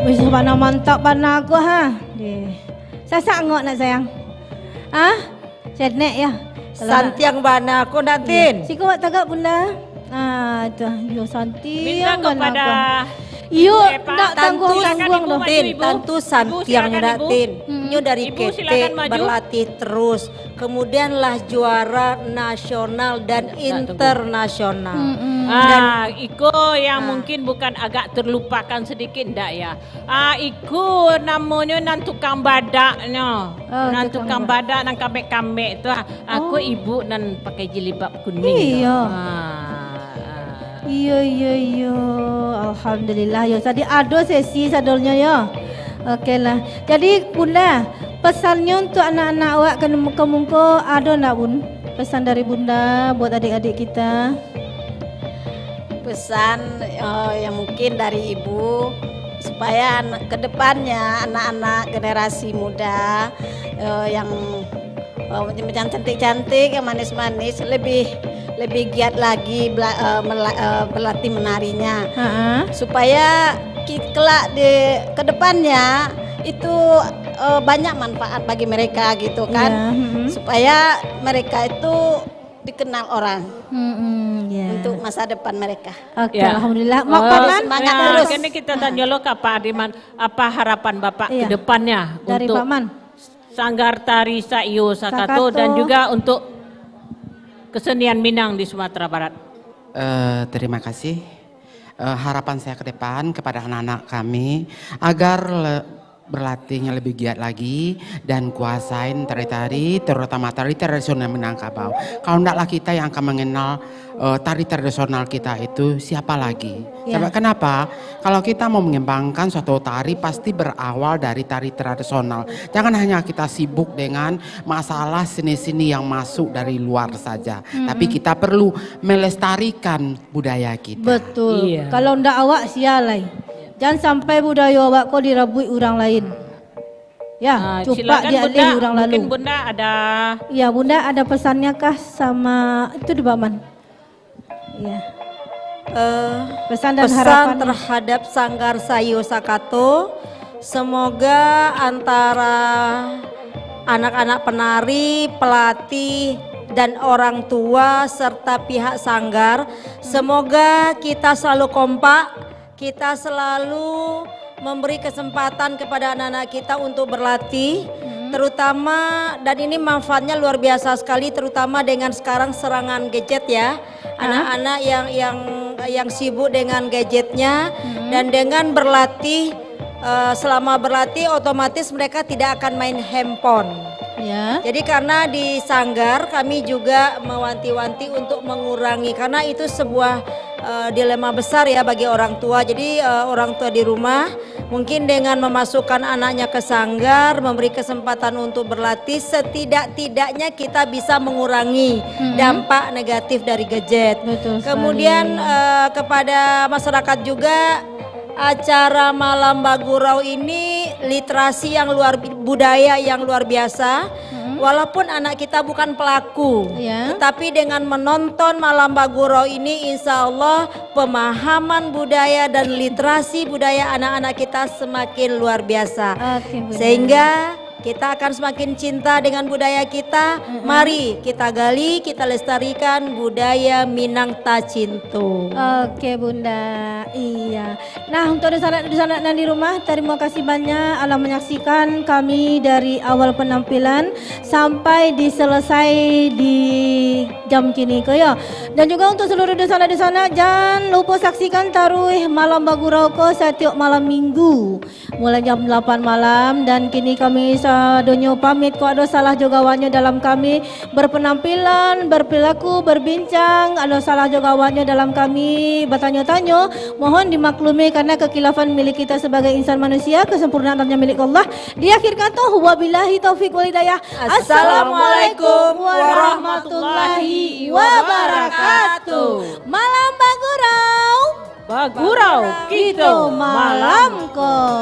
Wih, bana mantap bana aku ha. Sasak ngok nak sayang. Ah, cenek ya. Santiang bana aku nantin. Siko wak tagak bunda. Ah, tu. Yo santiang Minta kepada Yo, Pak, nak tanggung-tanggung Ibu dah. maju, Tin, Ibu. tentu Ibu, Santiang silakan, Ibu. Tin. Nyo dari Ibu, KT silakan maju. berlatih terus. Kemudianlah juara nasional dan internasional. Iko yang mungkin bukan agak terlupakan sedikit ndak ya. Iko namanya nan tukang badaknya. Nan tukang badak nan kambek-kambek tu. Aku ibu nan pakai jilbab kuning. Iya. Iya. Alhamdulillah ya. Tadi ada sesi sadolnya ya. Okey lah. Jadi bunda, pesannya untuk anak-anak awak ke muka-muka ada nak bun? Pesan dari bunda buat adik-adik kita. Pesan yang mungkin dari ibu supaya ke depannya anak-anak generasi muda yang cantik-cantik, yang manis-manis lebih giat lagi berlatih menarinya, supaya kelak di kedepannya itu banyak manfaat bagi mereka gitu kan, supaya mereka itu dikenal orang untuk masa depan mereka. Oke, alhamdulillah. Paman, semangat terus. Kini kita tanya lo Pak Adiman, apa harapan Bapak ke depannya dari untuk Paman? Sanggar Tari Saiyo Sakato dan juga untuk kesenian Minang di Sumatera Barat. Terima kasih. Harapan saya ke depan kepada anak-anak kami agar berlatihnya lebih giat lagi dan kuasain tari-tari, terutama tari tradisional Minangkabau. Kalau tidaklah kita yang akan mengenal tari tradisional kita itu, siapa lagi? Sebab kenapa? Kalau kita mau mengembangkan suatu tari pasti berawal dari tari tradisional. Jangan hanya kita sibuk dengan masalah seni-seni yang masuk dari luar saja, tapi kita perlu melestarikan budaya kita. Betul. Kalau ndak awak sialai. Jangan sampai budaya awak kau dirabui orang lain. Ya, coba dialih orang lalu. Mungkin bunda ada. Ya, bunda ada pesannya kah sama itu di Paman? Ya. Pesan dan harapan terhadap Sanggar Saiyo Sakato, semoga antara anak-anak penari, pelatih, dan orang tua serta pihak sanggar, semoga kita selalu kompak. Kita selalu memberi kesempatan kepada anak-anak kita untuk berlatih, terutama, dan ini manfaatnya luar biasa sekali, terutama dengan sekarang serangan gadget ya, anak-anak yang sibuk dengan gadgetnya, dan dengan berlatih, selama berlatih otomatis mereka tidak akan main handphone. Ya. Jadi karena di sanggar kami juga mewanti-wanti untuk mengurangi, karena itu sebuah dilema besar ya bagi orang tua. Jadi orang tua di rumah mungkin dengan memasukkan anaknya ke sanggar, memberi kesempatan untuk berlatih, setidak-tidaknya kita bisa mengurangi dampak negatif dari gadget. Kemudian kepada masyarakat juga, acara Malam Bagurau ini literasi yang budaya yang luar biasa. Walaupun anak kita bukan pelaku, tetapi dengan menonton Malam Bagurau ini, insya Allah pemahaman budaya dan literasi budaya anak-anak kita semakin luar biasa. Sehingga kita akan semakin cinta dengan budaya kita. Mari kita gali, kita lestarikan budaya Minang Tacinto. Oke bunda, iya. Nah untuk di sana dan di rumah, terima kasih banyak alam menyaksikan kami dari awal penampilan sampai selesai di jam kini ke ya. Dan juga untuk seluruh di sana jangan lupa saksikan taruh Malam Bagurau ko setiap malam minggu mulai jam 8 malam, dan kini kami donyo pamit kok ada salah jogawannya dalam kami berpenampilan, berperilaku, berbincang, ada salah jogawannya dalam kami bertanya-tanya, mohon dimaklumi karena kekilafan milik kita sebagai insan manusia, kesempurnaan hanya milik Allah. Di akhir kata wabillahi taufik wal hidayah. Assalamualaikum warahmatullahi wabarakatuh. Malam Bagurau, Bagurau kita malam ko.